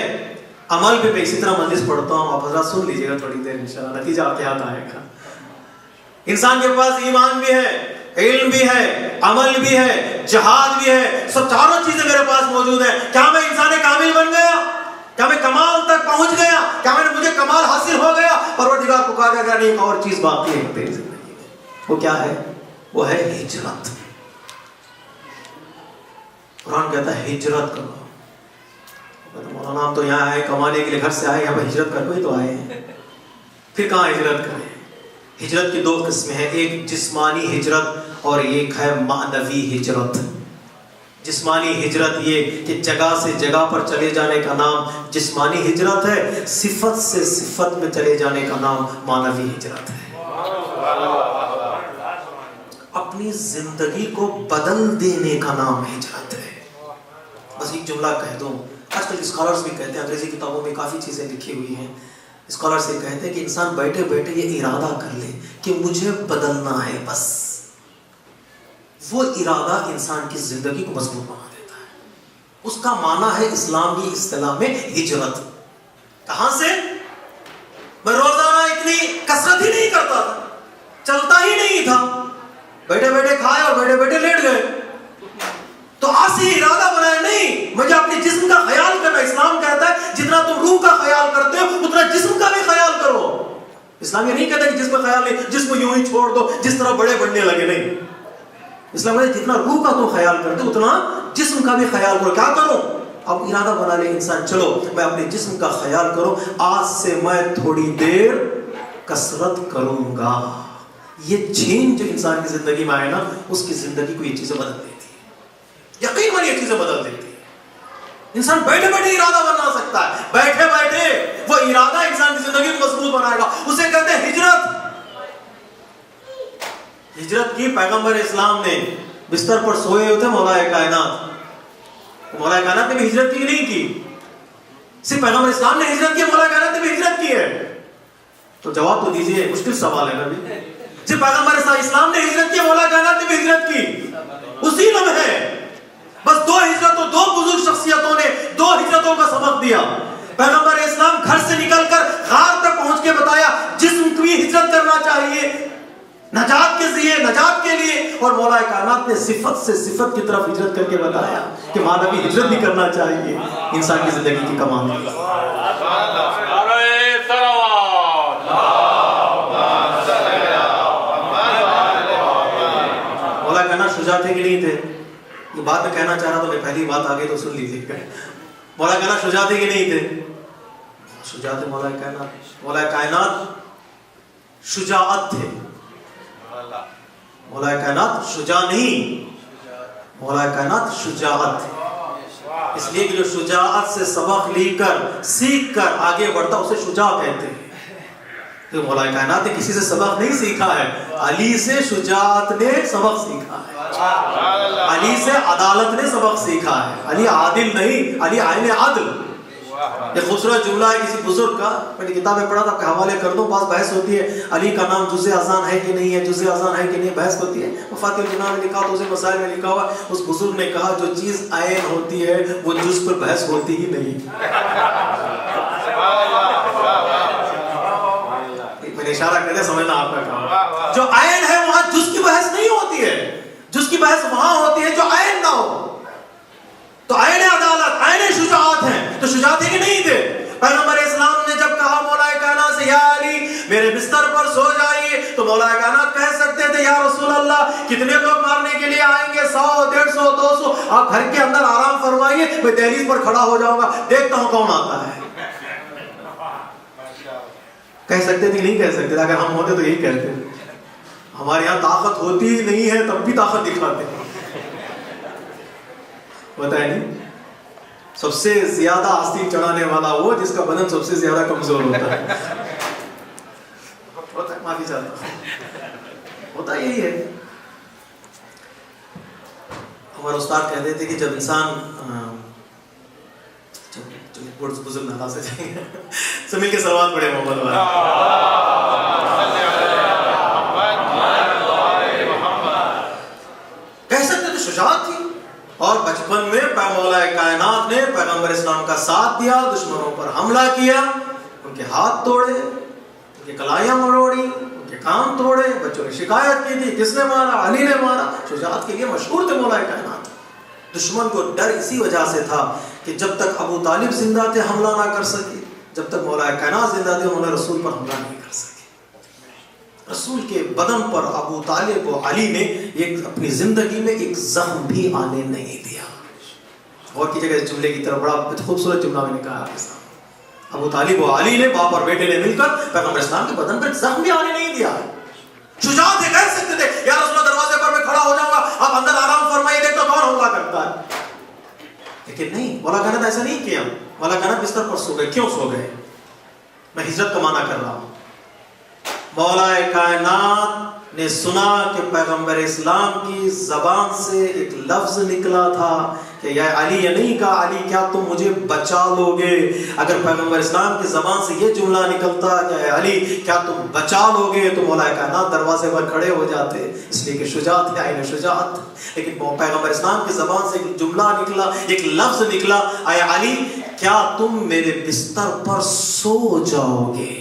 عمل بھی. میں اسی طرح مجلس پڑھتا ہوں, آپ حضرات سن لیجیے گا تھوڑی دیر, انشاءاللہ نتیجہ آپ کے ہاتھ آئے گا. انسان کے پاس ایمان بھی ہے, علم بھی ہے, عمل بھی ہے, جہاد بھی ہے. سب چاروں چیزیں میرے پاس موجود ہیں. کیا میں انسان کامل بن گیا؟ کیا میں کمال تک پہنچ گیا؟ کیا مجھے کمال حاصل ہو گیا؟ پروردگار پکارا گیا نہیں, ایک اور چیز باقی ہے تیری زندگی میں. وہ کیا ہے؟ وہ ہے ہجرت. قرآن کہتا ہے ہجرت کرو. مولانا ہم تو یہاں آئے کمانے کے لیے, گھر سے آئے, یہاں پہ ہجرت کر کے تو آئے ہیں. پھر کہاں ہجرت کریں؟ ہجرت کی 2 قسمیں ہیں، ایک جسمانی ہجرت اور ایک ہے معنوی ہجرت۔ جسمانی ہجرت یہ کہ جگہ سے جگہ پر چلے جانے کا نام جسمانی ہجرت ہے، صفت سے صفت میں چلے جانے کا نام معنوی ہجرت ہے۔ اپنی زندگی کو بدل دینے کا نام ہجرت ہے۔ بس ایک جملہ کہہ دوں، آج کل اسکالرز بھی کہتے ہیں، انگریزی کتابوں میں کافی چیزیں لکھی ہوئی ہیں، اسکالرز یہ کہتے ہیں کہ انسان بیٹھے بیٹھے یہ ارادہ کر لے کہ مجھے بدلنا ہے، بس وہ ارادہ انسان کی زندگی کو مضبوط بنا دیتا ہے۔ اس کا معنی ہے اسلام کی اصطلاح میں ہجرت۔ کہاں سے؟ میں روزانہ اتنی کثرت ہی نہیں کرتا تھا، چلتا ہی نہیں تھا، بیٹھے بیٹھے کھائے اور بیٹھے بیٹھے لیٹ گئے، تو آج سے ارادہ بنایا نہیں مجھے اپنے جسم کا خیال کرنا۔ اسلام کہتا ہے جتنا تم روح کا خیال کرتے ہو اتنا جسم کا بھی خیال کرو۔ اسلام یہ نہیں کہتا کہ جسم کا خیال نہیں، جسم یوں ہی چھوڑ دو جس طرح بڑے بڑھنے لگے، نہیں۔ اسلام کہتا ہے جتنا روح کا تم خیال کرتے ہو اتنا جسم کا بھی خیال کرو۔ کیا کرو؟ اب ارادہ بنا لے انسان، چلو میں اپنے جسم کا خیال کروں، آج سے میں تھوڑی دیر کثرت کروں گا۔ یہ چینج جو انسان کی زندگی میں آئے نا، اس کی زندگی کو یہ چیزیں بدل دیتی ہے، یقین مانی یہ چیزیں بدل دیتی ہے۔ انسان بیٹھے بیٹھے ارادہ بنا سکتا ہے، بیٹھے بیٹھے وہ ارادہ انسان کی زندگی کو مضبوط بنائے گا۔ اسے کہتے ہیں ہجرت۔ ہجرت کی پیغمبر اسلام نے بستر پر سوئے ہوتے مولا کائنات، مولا کائنات نے بھی ہجرت کی نہیں کی؟ صرف پیغمبر اسلام نے ہجرت کی، مولا کائنات نے بھی ہجرت کی ہے؟ تو جواب تو دیجئے، مشکل سوال ہے نا بھی۔ صرف پیغمبر اسلام نے ہجرت کی، مولا کائنات نے بھی ہجرت کی اسی لمحے۔ بس 2 ہجرتوں، 2 بزرگ شخصیتوں نے 2 ہجرتوں کا سبق دیا۔ پیغمبر اسلام گھر سے نکل کر غار تک پہنچ کے بتایا جسم کو بھی ہجرت کرنا چاہیے نجات کے ذریعے، نجات کے لیے، اور مولا کائنات نے صفت سے صفت کی طرف ہجرت کر کے بتایا کہ معنوی ہجرت بھی کرنا چاہیے انسان کی زندگی کی کمان کے لیے۔ مولا کائنات شجاع تھے کہ نہیں تھے؟ یہ بات میں کہنا چاہ رہا تو میں پہلی بات آگے تو سن لیجیے گا۔ مولا کائنات شجاع تھے کہ نہیں تھے؟ شجاع تھے مولا کائنات۔ مولا کائنات شجاعت تھے، مولا کائنات شجاع نہیں، مولا کائنات شجاعت تھے۔ اس لیے کہ جو شجاعت سے سبق لی کر سیکھ کر آگے بڑھتا اسے شجاع کہتے ہیں۔ کہ مولا کائنات نے کسی سے سبق نہیں سیکھا ہے، علی سے شجاعت نے سبق سیکھا ہے، علی سے عدالت نے سبق سیکھا ہے۔ علی عادل نہیں، علی عین عدل۔ ایک خوبصورت جملہ ہے کسی بزرگ کا، میں نے کتاب میں پڑھا تھا، آپ کے حوالے کر دوں، بعض بحث ہوتی ہے علی کا نام جزء اذان ہے کہ نہیں ہے، جزء اذان ہے کہ نہیں، بحث ہوتی ہے۔ مفاتیح الجنان میں لکھا، دوسرے مسائل میں لکھا ہوا، اس بزرگ نے کہا جو چیز عین ہوتی ہے وہ جز پر بحث ہوتی ہی نہیں۔ میں نے اشارہ کر دیا، سمجھنا آپ کا کام۔ جو عین ہے وہاں جز کی بحث نہیں ہوتی ہے، جز کی بحث وہاں ہوتی ہے جو عین نہ ہو۔ تو عین عدالت، عین شجاعت ہیں، تو شجاعت ہی نہیں تھے۔ پیغمبر اسلام نے جب کہا مولا کائنات سے یا علی میرے بستر پر سو جائیے، تو مولا کائنات کہہ سکتے تھے یا رسول اللہ کتنے لوگ مارنے کے لیے آئیں گے؟ 100، 150، 200، آپ گھر کے اندر آرام فرمائیے، میں دہلیز پر کھڑا ہو جاؤں گا، دیکھتا ہوں کون آتا ہے۔ کہہ سکتے تھے نہیں کہہ سکتے تھے؟ اگر ہم ہوتے تو یہی کہتے، ہمارے یہاں طاقت ہوتی نہیں ہے تب بھی طاقت دکھاتے ہیں، پتہ ہے نہیں؟ سب سے زیادہ آستین چڑھانے والا وہ جس کا بدن سب سے زیادہ کمزور ہوتا ہے۔ ہوتا ہے، معافی چاہتا ہوں، ہوتا یہی ہے۔ ہمارے استاد کہتے تھے کہ جب انسان بزرگ ناراض سے جائیں گے، سب مل کے صلوات پڑھے محمد والا۔ کہہ سکتے تھے شجاعت تھی، اور بچپن میں مولا کائنات نے پیغمبر اسلام کا ساتھ دیا، دشمنوں پر حملہ کیا، ان کے ہاتھ توڑے، ان کی کلائیاں مروڑی، ان کے کان توڑے، بچوں نے شکایت کی تھی کس نے مارا؟ علی نے مارا۔ شجاعت کے لیے مشہور تھے مولا کائنات۔ دشمن کو ڈر اسی وجہ سے تھا کہ جب تک ابو طالب زندہ تھے حملہ نہ کر سکے، جب تک مولا کائنات زندہ تھے انہوں نے رسول پر حملہ نہیں کر سکے۔ رسول کے بدن پر ابو طالب و علی نے ایک اپنی زندگی میں ایک زخم بھی آنے نہیں دیا۔ اور کی جگہ اس جملے کی طرف بڑا خوبصورت جملہ میں نے کہا آپ کے سامنے، ابو طالب و علی نے، باپ اور بیٹے نے مل کر پیغمبر اسلام کے بدن پر زخم بھی آنے نہیں دیا۔ لیکن نہیں، مولا کائنات ایسا نہیں کیا. مولا کائنات بستر پر سو گئے. کیوں سو گئے؟ میں ہجرت کا معنی کر رہا ہوں. مولا کائنات نے سنا کہ پیغمبر اسلام کی زبان سے ایک لفظ نکلا تھا کہ یا علی، یہ نہیں کہا علی کیا تم مجھے بچا لو گے. اگر پیغمبر اسلام کی زبان سے یہ جملہ نکلتا کہ اے علی کیا تم بچا لو گے، تو مولا کائنات دروازے پر کھڑے ہو جاتے، اس لیے کہ شجاعت ہے، عین شجاعت. لیکن پیغمبر اسلام کی زبان سے ایک جملہ نکلا، ایک لفظ نکلا، اے علی کیا تم میرے بستر پر سو جاؤ گے.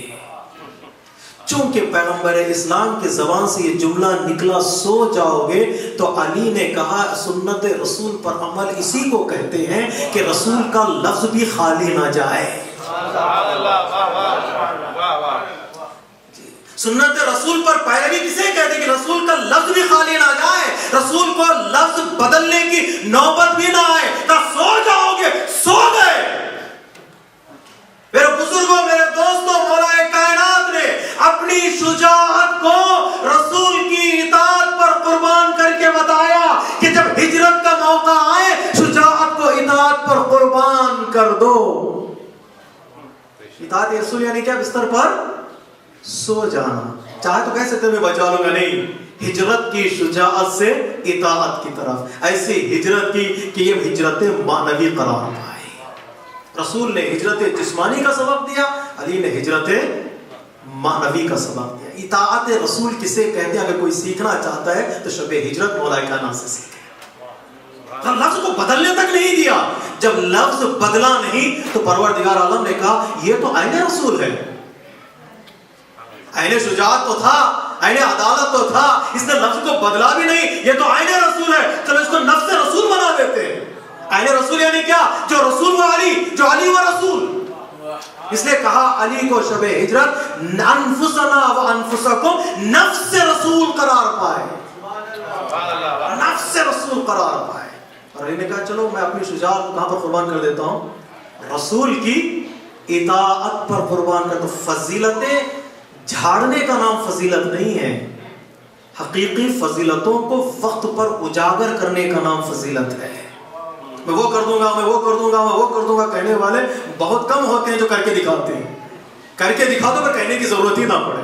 چونکہ پیغمبر اسلام کے زبان سے یہ جملہ نکلا سو جاؤ گے، تو علی نے کہا سنت رسول پر عمل اسی کو کہتے ہیں کہ رسول کا لفظ بھی خالی نہ جائے. سنت رسول پر پیروی کسے کہتے ہیں کہ رسول کا لفظ بھی خالی نہ جائے، رسول کو لفظ بدلنے کی نوبت بھی نہ آئے. کہا سو جاؤ گے، سو گئے. میرے بزرگوں، میرے دوستوں، مولا کائنات نے اپنی شجاعت کو رسول کی اطاعت پر قربان کر کے بتایا کہ جب ہجرت کا موقع آئے شجاعت کو اطاعت پر قربان کر دو. اطاعت رسول یعنی کیا؟ بستر پر سو جانا. چاہے تو کہہ سکتے میں بچا لوں گا، نہیں، ہجرت کی شجاعت سے اطاعت کی طرف. ایسی ہجرت کی کہ یہ ہجرت معنوی قرار پائے. رسول نے ہجرت جسمانی کا سبق دیا، علی نے ہجرت معنوی کا سبق دیا. اطاعت رسول کسے کہتے ہیں؟ اگر کوئی سیکھنا چاہتا ہے تو شب ہجرت مولا کائنات سے سیکھے. لفظ کو بدلنے تک نہیں دیا. جب لفظ بدلا نہیں تو پروردگار عالم نے کہا یہ تو عین رسول ہے. عین شجاعت تو تھا، عین عدالت تو تھا، اس نے لفظ کو بدلا بھی نہیں. یہ تو عین رسول ہے، چلو اس کو نفس رسول بنا دیتے ہیں. عین رسول یعنی کیا؟ جو رسول و علی، جو علی و رسول. اس نے کہا علی کو شب ہجرت انفسنا و انفسکم نفس رسول قرار پائے، نفس رسول قرار پائے. اور علی نے کہا چلو میں اپنی شجاعت کو کہاں پر قربان کر دیتا ہوں؟ رسول کی اطاعت پر قربان کر دو. فضیلتیں جھاڑنے کا نام فضیلت نہیں ہے. حقیقی فضیلتوں کو وقت پر اجاگر کرنے کا نام فضیلت ہے. میں وہ کر دوں گا، میں وہ کر دوں گا، میں وہ کر دوں گا کہنے والے بہت کم ہوتے ہیں جو کر کے دکھاتے ہیں. کر کے دکھا دو پر کہنے کی ضرورت ہی نہ پڑے.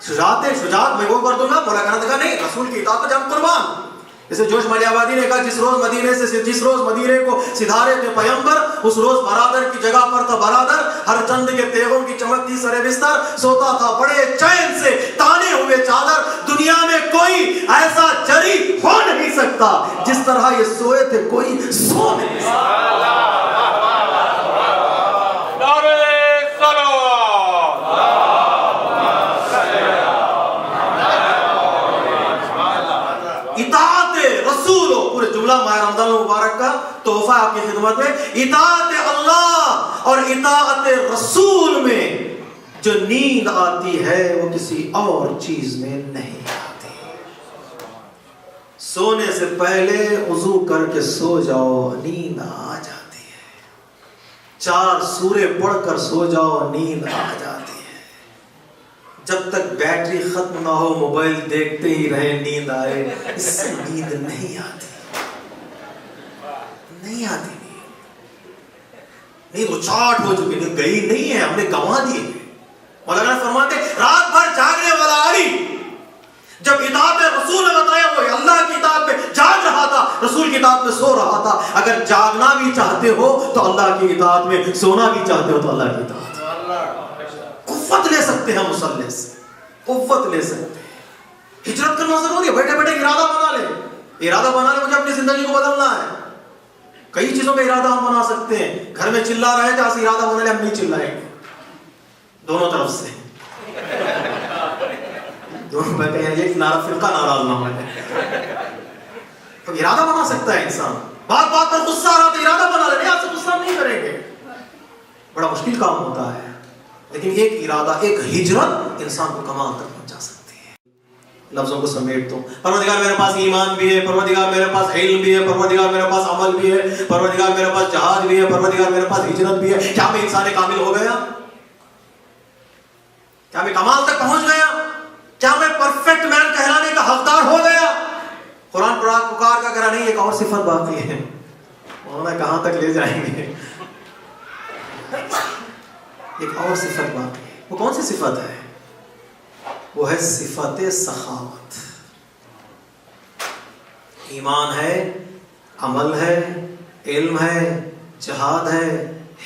شجاعت میں وہ کر دوں گا، مولا کائنات کہا نہیں، رسول کی اطاعت پر جب قربان. جیسے جوش مالی آبادی نے کہا جس روز مدینے کو سدھارے تھے پیغمبر، اس روز برادر کی جگہ پر تھا برادر. ہر چند کے تیغوں کی چمکتی سر بستر، سوتا تھا بڑے چین سے تانے ہوئے چادر. دنیا میں کوئی ایسا جری ہو نہیں سکتا جس طرح یہ سوئے تھے، کوئی سو نہیں سکتا. اطاعت رسول ہو، پورے جملہ ماہ رمضان مبارک کا تحفہ آپ کی خدمت میں. اطاعت اللہ اور اطاعت رسول میں جو نیند آتی ہے وہ کسی اور چیز میں نہیں آتی. سونے سے پہلے وضو کر کے سو جاؤ، نیند آ جاتی ہے. 4 سورے پڑھ کر سو جاؤ، نیند آ جاتی ہے. جب تک بیٹری ختم نہ ہو موبائل دیکھتے ہی رہے، نیند آئے، اس سے نیند نہیں آتی. نہیں آتی نیند وہ چاٹ ہو چکی، نیند گئی نہیں ہے، ہم نے گنوا دی ہے. مولانا فرماتے رات بھر جاگنے والا علی جب اطاعت رسول نے بتایا وہ اللہ کی اطاعت میں جاگ رہا تھا، رسول کی اطاعت میں سو رہا تھا. اگر جاگنا بھی چاہتے ہو تو اللہ کی اطاعت میں، سونا بھی چاہتے ہو تو اللہ کی اطاعت. قوت لے سکتے ہیں مصلی سے، قوت لے سکتے ہیں. ہجرت کرنا ضروری ہے. بیٹھے بیٹھے ارادہ بنا لے، ارادہ بنا لے مجھے اپنی زندگی کو بدلنا ہے. کئی چیزوں میں ارادہ ہم بنا سکتے ہیں. گھر میں چلا رہے جہاں سے ارادہ بنا لے ہم نہیں چلائیں گے، دونوں طرف سے. دونوں میں کہیں ایک نعرہ فرقہ ناراض نہ ہو جائے. تو ارادہ بنا سکتا ہے انسان. بات بات پر غصہ آ رہا تو ارادہ بنا لے، نہیں آپ سے غصہ نہیں کریں گے. بڑا مشکل کام ہوتا ہے، لیکن ایک ارادہ، ایک ہجرت انسان کو کمال تک پہنچا سکتی ہے. لفظوں کو سمیٹ دو. پروردگار میرے پاس ایمان بھی ہے، پروردگار میرے پاس علم بھی ہے، پروردگار میرے پاس عمل بھی ہے، پروردگار میرے پاس جہاد بھی ہے، پروردگار میرے پاس ہجرت بھی ہے. کیا میں انسان کامل ہو گیا؟ کیا میں کمال تک پہنچ گیا؟ کیا میں پرفیکٹ مین کہلانے کا حقدار ہو گیا؟ قرآن پکار کا کرا نہیں، ایک اور صفت باقی ہے. کھلونا کہاں تک لے جائیں گے. ایک اور صفت باقی ہے. وہ کون سی صفت ہے؟ وہ ہے صفت سخاوت. ایمان ہے، عمل ہے، علم ہے، جہاد ہے،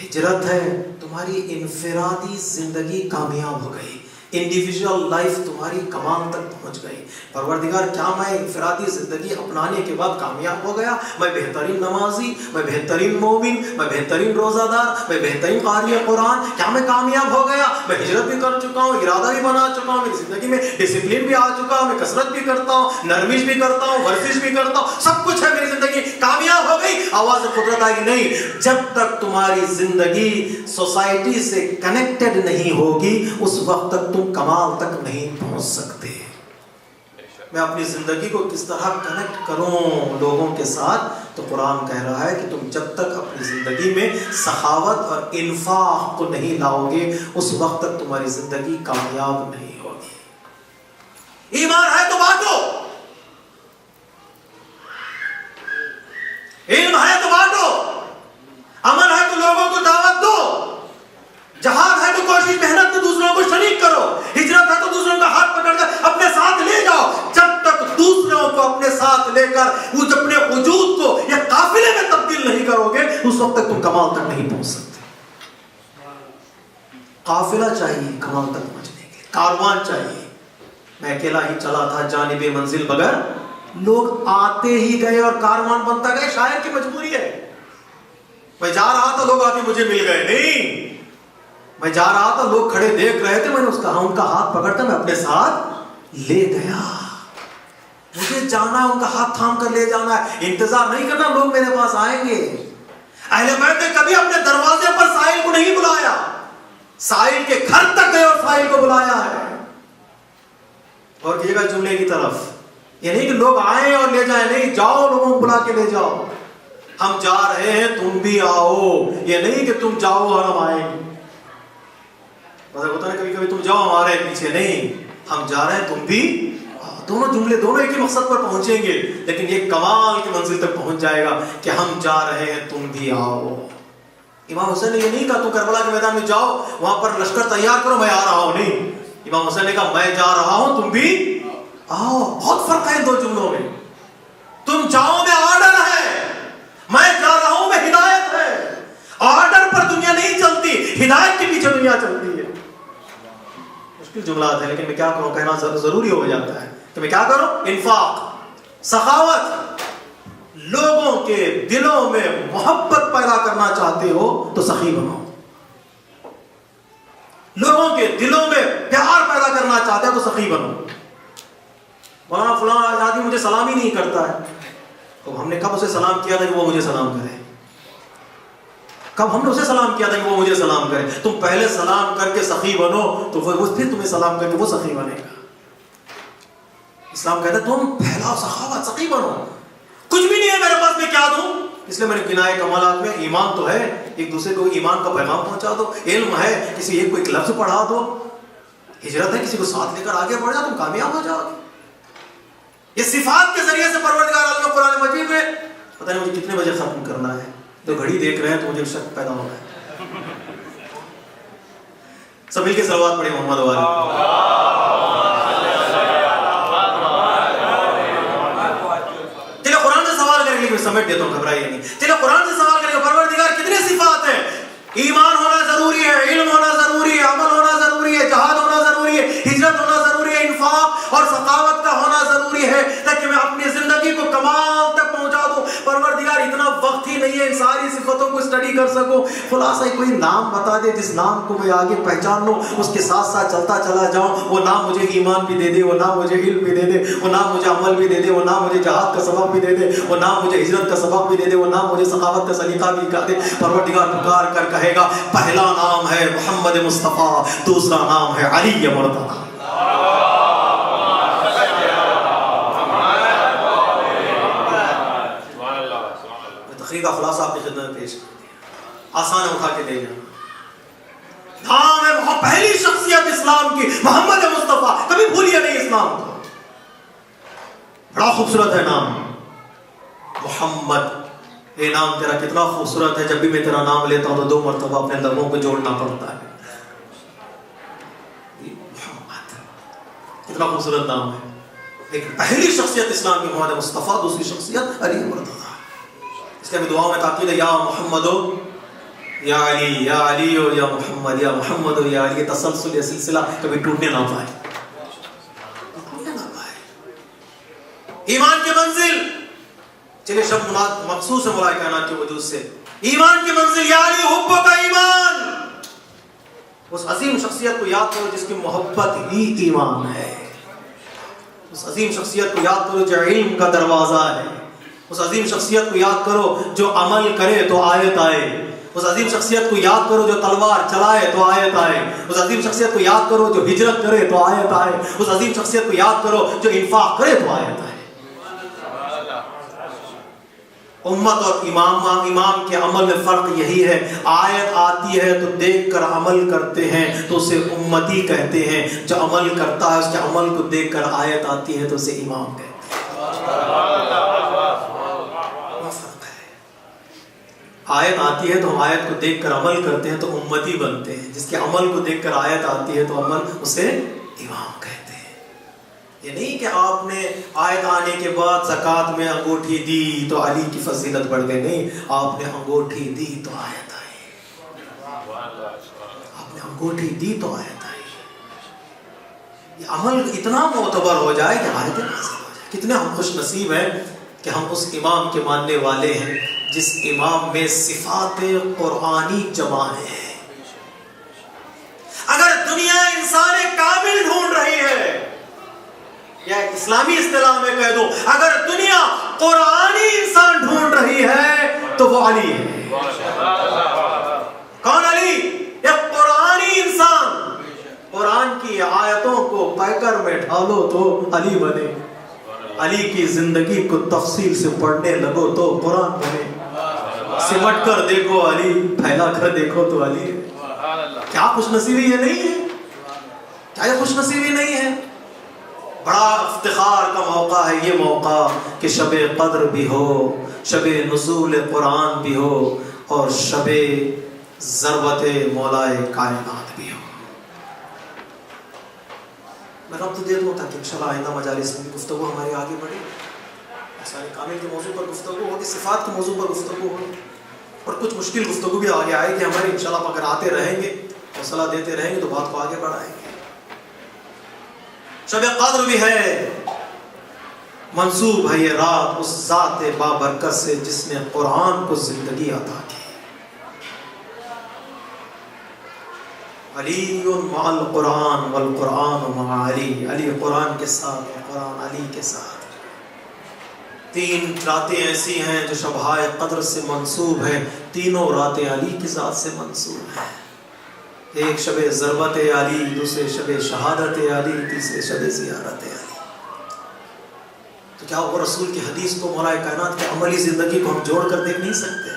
ہجرت ہے، تمہاری انفرادی زندگی کامیاب ہو گئی، انڈیویجول لائف تمہاری کمال تک پہنچ گئی. پروردگار کیا میں انفرادی زندگی اپنانے کے بعد کامیاب ہو گیا؟ میں بہترین نمازی، میں بہترین مومن، میں بہترین روزہ دار، میں بہترین قاری قرآن، کیا میں کامیاب ہو گیا؟ میں ہجرت بھی کر چکا ہوں، ارادہ بھی بنا چکا ہوں، میری زندگی میں ڈسپلن بھی آ چکا ہوں، میں کثرت بھی کرتا ہوں، نرمش بھی کرتا ہوں، ورزش بھی کرتا ہوں، سب کچھ ہے، میری زندگی کامیاب ہو گئی. آواز قدرت آئی نہیں. جب تک تمہاری زندگی سوسائٹی سے کنیکٹڈ نہیں ہوگی اس وقت تک تم کمال تک نہیں پہنچ سکتے. میں اپنی زندگی کو کس طرح کنیکٹ کروں لوگوں کے ساتھ؟ تو قرآن کہہ رہا ہے کہ تم جب تک اپنی زندگی میں سخاوت اور انفاق کو نہیں لاؤ گے اس وقت تک تمہاری زندگی کامیاب نہیں ہوگی. ایمان ہے تو بانٹو، علم ہے تو بانٹو، عمل ہے تو لوگوں کو دعوت دو، جہاد ہے تو کوشش محنت میں دوسروں کو شریک کرو، ہجرت ہے تو دوسروں کا ہاتھ پکڑ کر اپنے ساتھ لے جاؤ. جب تک دوسروں کو اپنے ساتھ لے کر وہ اپنے وجود کو یا قافلے میں تبدیل نہیں کرو گے اس وقت تک تم کمال تک نہیں پہنچ سکتے. قافلہ چاہیے کمال تک پہنچنے کے، کاروان چاہیے. میں اکیلا ہی چلا تھا جانب منزل بغیر، لوگ آتے ہی گئے اور کاروان بنتا گئے. شاعر کی مجبوری ہے. میں جا رہا تھا لوگ آ کے مجھے مل گئے، نہیں، میں جا رہا تھا لوگ کھڑے دیکھ رہے تھے، میں نے ان کا ہاتھ پکڑتا میں اپنے ساتھ لے گیا. مجھے جانا ان کا ہاتھ تھام کر لے جانا ہے، انتظار نہیں کرنا لوگ میرے پاس آئیں گے. اہل بیت نے کبھی اپنے دروازے پر سائل کو نہیں بلایا، سائل کے گھر تک گئے اور سائل کو بلایا ہے. اور کہیے گا جملے کی طرف، یہ نہیں کہ لوگ آئیں اور لے جائیں، نہیں، جاؤ لوگوں کو بلا کے لے جاؤ. ہم جا رہے ہیں تم بھی آؤ، یہ نہیں کہ تم جاؤ اور ہم آئیں گے. ہوتا ہے کبھی کبھی تم جاؤ ہمارے پیچھے، نہیں، ہم جا رہے ہیں تم بھی. دونوں جملے دونوں ایک ہی مقصد پر پہنچیں گے، لیکن یہ کمال کی منزل تک پہنچ جائے گا کہ ہم جا رہے ہیں تم بھی آؤ. امام حسین نے یہ نہیں کہا تم کربلا کے میدان میں جاؤ وہاں پر لشکر تیار کرو میں آ رہا ہوں، نہیں. امام حسین نے کہا میں جا رہا ہوں تم بھی آؤ. بہت فرق ہے ان دو جملوں میں. تم جاؤ میں آرڈر ہے، میں جا رہا ہوں میں ہدایت ہے. آرڈر پر دنیا نہیں چلتی، ہدایت کے پیچھے دنیا چلتی ہے. مشکل جملات ہیں لیکن میں کیا کروں، کہنا ضروری ہو جاتا ہے کہ میں کیا کروں. انفاق، سخاوت. لوگوں کے دلوں میں محبت پیدا کرنا چاہتے ہو تو سخی بنو. لوگوں کے دلوں میں پیار پیدا کرنا چاہتے ہو تو سخی بنو. مولانا فلاں آدمی مجھے سلام ہی نہیں کرتا ہے. تو ہم نے کب اسے سلام کیا تھا کہ وہ مجھے سلام کرے؟ کب ہم نے اسے سلام کیا تھا کہ وہ مجھے سلام کرے؟ تم پہلے سلام کر کے سخی بنو تو وہ پھر تمہیں سلام کر کے وہ سخی بنے گا. اسلام کہتا ہے تم پھیلاؤ سخاوت، سخی بنو. کچھ بھی نہیں ہے میرے پاس، میں کیا دوں؟ اس لیے میں نے گنائے کمالات میں ایمان تو ہے، ایک دوسرے کو ایمان کا پیغام پہنچا دو. علم ہے، کسی ایک کو ایک لفظ پڑھا دو. ہجرت ہے، کسی کو ساتھ لے کر آگے بڑھ جاؤ، تم کامیاب ہو جاؤ گے. یہ صفات کے ذریعے سے پروردگار عالم قرآن مجید میں پتہ نہیں مجھے کتنے بجے ختم کرنا ہے، تو گھڑی دیکھ رہے ہیں تو مجھے شک پیدا ہو رہا ہے. سب مل کے صلوات پڑھیں محمد والے. چلے قرآن سے سوال کریں گے، میں سمیٹ دیتا ہوں، گھبرائیے نہیں. چلے قرآن سے سوال کریں گے پروردگار کتنے صفات ہیں. ایمان ہونا ضروری ہے، علم ہونا ضروری ہے، عمل ہونا ضروری ہے، جہاد ہونا ضروری ہے، ہجرت ہونا ضروری ہے، انفاق اور سخاوت کا ہونا ضروری ہے تاکہ میں اپنی زندگی کو کمال تک پہنچا دوں. پروردگار اتنا وقت ہی نہیں ہے ان ساری صفتوں کو اسٹڈی کر سکوں. خلاصہ کوئی نام بتا دے جس نام کو میں آگے پہچان لوں، اس کے ساتھ ساتھ چلتا چلا جاؤں. وہ نام مجھے ایمان بھی دے دے، وہ نام مجھے علم بھی دے دے، وہ نام مجھے عمل بھی دے دے، وہ نام مجھے جہاد کا سبب بھی دے دے، وہ نام مجھے ہجرت کا سبب بھی دے دے، وہ نام مجھے سخاوت کا سلیقہ بھی کر دے. پروردگار پکار کر کہے گا پہلا نام ہے محمد مصطفیٰ، دوسرا نام ہے علی مرتضیٰ. تقریر کا خلاصہ آپ کی خدمت میں پیش کر دیا، آسان ہے اٹھا کے دے جانا. نام ہے پہلی شخصیت اسلام کی محمد مصطفیٰ، کبھی بھولیے نہیں اسلام کو. بڑا خوبصورت ہے نام محمد. اے نام تیرا کتنا خوبصورت ہے، جب بھی میں تیرا نام لیتا ہوں تو 2 مرتبہ اپنے لبوں کو جوڑنا پڑتا ہے. محمد کتنا خوبصورت نام ہے. لیکن پہلی شخصیت اسلام کی محمد مصطفیٰ، دوسری شخصیت علی مرتضیٰ. اس کے دعاؤں میں تاکید ہے، یا محمد یا علی، یا علی ہو یا محمد، یا محمد ہو یا علی. تسلسل یا سلسلہ کبھی ٹوٹنے نہ پائے، ٹوٹنے نہ پائے. ایمان کی منزل، چلے شب مخصوص ہے ملائکہ کائنات کے وجود سے. ایمان کی منزل یا علی حب کا ایمان. اس عظیم شخصیت کو یاد کرو جس کی محبت ہی ایمان ہے. اس عظیم شخصیت کو یاد کرو جو علم کا دروازہ ہے. اس عظیم شخصیت کو یاد کرو جو عمل کرے تو آیت آئے. اس عظیم شخصیت کو یاد کرو جو تلوار چلائے تو آیت آئے. اس عظیم شخصیت کو یاد کرو جو ہجرت کرے تو آیت آئے. اس عظیم شخصیت کو یاد کرو جو انفاق کرے تو آیت آئے. امت اور امام کے عمل میں فرق یہی ہے، آیت آتی ہے تو دیکھ کر عمل کرتے ہیں تو اسے امتی کہتے ہیں، جو عمل کرتا ہے اس کے عمل کو دیکھ کر آیت آتی ہے تو اسے امام کہتے ہیں. آیت آتی ہے تو ہم آیت کو دیکھ کر عمل کرتے ہیں تو امتی بنتے ہیں، جس کے عمل کو دیکھ کر آیت آتی ہے تو عمل اسے امام کہتے ہیں. یہ نہیں کہ آپ نے آیت آنے کے بعد زکوٰۃ میں انگوٹھی دی تو علی کی فضیلت بڑھ گئی. نہیں، آپ نے انگوٹھی دی تو آیت آئی. آپ نے انگوٹھی دی تو آیت آئی. یہ عمل اتنا معتبر ہو جائے کہ آیت نازل ہو جائے. کتنے ہم خوش نصیب ہیں کہ ہم اس امام کے ماننے والے ہیں جس امام میں صفات قرآنی جمع ہے. اگر دنیا انسان کامل ڈھونڈ رہی ہے، یا اسلامی اصطلاح میں کہہ دوں، اگر دنیا قرآنی انسان ڈھونڈ رہی ہے تو وہ علی ہے. کون علی؟ ایک قرآنی انسان. قرآن کی آیتوں کو پیکر میں ڈھالو تو علی بنے. علی کی زندگی کو تفصیل سے پڑھنے لگو تو قرآن بنے. سمٹ کر دیکھو علی، پھیلا کر دیکھو تو علی. کیا خوش نصیبی یہ نہیں ہے؟ کیا یہ خوش نصیبی نہیں ہے؟ بڑا افتخار کا موقع ہے یہ موقع کہ شب قدر بھی ہو، شب نزول قرآن بھی ہو، اور شب ضربت مولا کائنات بھی ہو. میں رب تو دے دوں تاکہ انشاءاللہ آئندہ مجالس میں گفتگو ہماری آگے بڑھے. سارے کامل کے موضوع پر گفتگو ہوگی، صفات کے موضوع پر گفتگو ہوگی، اور کچھ مشکل گفتگو بھی آگے آئے گی ہماری. انشاءاللہ اگر آتے رہیں گے، حوصلہ دیتے رہیں گے تو بات کو آگے بڑھائیں گے. شب قدر بھی ہے، منسوب ہے یہ رات اس ذات بابرکت سے جس نے قرآن کو زندگی عطا کی. علی مع القرآن والقرآن مع علی. علی قرآن کے ساتھ اور قرآن علی کے ساتھ. 3 راتیں ایسی ہیں جو شبہائے قدر سے منسوب ہیں، تینوں راتیں علی کی ذات سے منسوب ہیں. ایک شب ضربت علی، دوسرے شب شہادت علی، تیسرے شب زیارت علی. تو کیا وہ رسول کی حدیث کو، مولا کائنات کی عملی زندگی کو ہم جوڑ کر دیکھ نہیں سکتے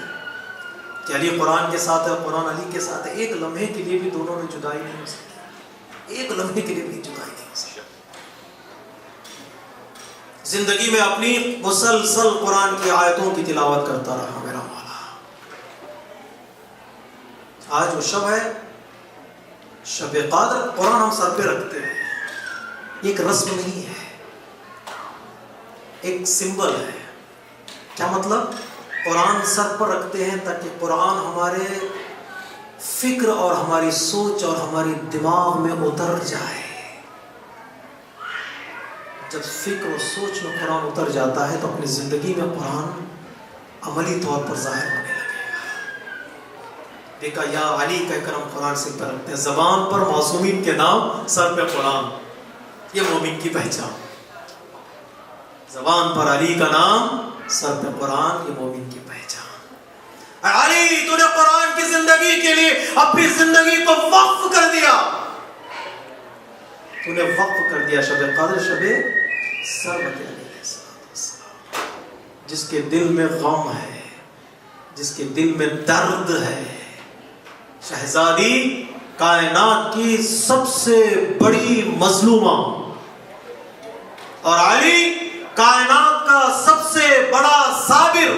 کہ علی قرآن کے ساتھ ہے، قرآن علی کے ساتھ ہے؟ ایک لمحے کے لیے بھی دونوں میں جدائی نہیں ہو سکتی. ایک لمحے کے لیے بھی جدائی نہیں ہو سکتی. زندگی میں اپنی مسلسل قرآن کی آیتوں کی تلاوت کرتا رہا میرا مولا. آج وہ شب ہے، شب قدر. قرآن ہم سر پہ رکھتے ہیں، یہ ایک رسم نہیں ہے، ایک سمبل ہے. کیا مطلب؟ قرآن سر پر رکھتے ہیں تاکہ قرآن ہمارے فکر اور ہماری سوچ اور ہماری دماغ میں اتر جائے. جب فکر اور سوچ میں قرآن اتر جاتا ہے تو اپنی زندگی میں قرآن عملی طور پر ظاہر ہونے لگے گا. دیکھا یا علی کہہ کر ہم قرآن سر پر رکھتے ہیں. زبان پر معصومین کے نام، سر پہ قرآن. یہ مومن کی پہچان. زبان پر علی کا نام، سر پہ قرآن، یہ مومن کی پہچان. علی تو نے قرآن کی زندگی کے لیے اپنی زندگی کو وقف کر دیا. تو نے وقف کر دیا شب قدر، شب ضربت علی کے ساتھ. جس کے دل میں غم ہے، جس کے دل میں درد ہے، شہزادی کائنات کی سب سے بڑی مظلومہ، اور علی کائنات کا سب سے بڑا صابر،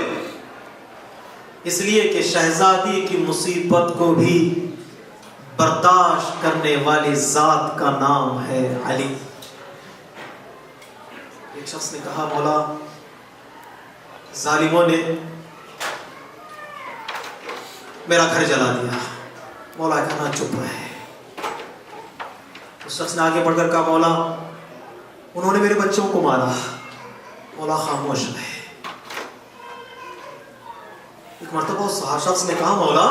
اس لیے کہ شہزادی کی مصیبت کو بھی برداشت کرنے والی ذات کا نام ہے علی۔ ایک شخص نے کہا مولا ظالموں نے میرا گھر جلا دیا۔ مولا کہنا چپ رہے۔ اس شخص نے آگے بڑھ کر کہا مولا انہوں نے میرے بچوں کو مارا۔ مولا خاموش رہے۔ ایک مرتبہ اس شخص نے کہا مولا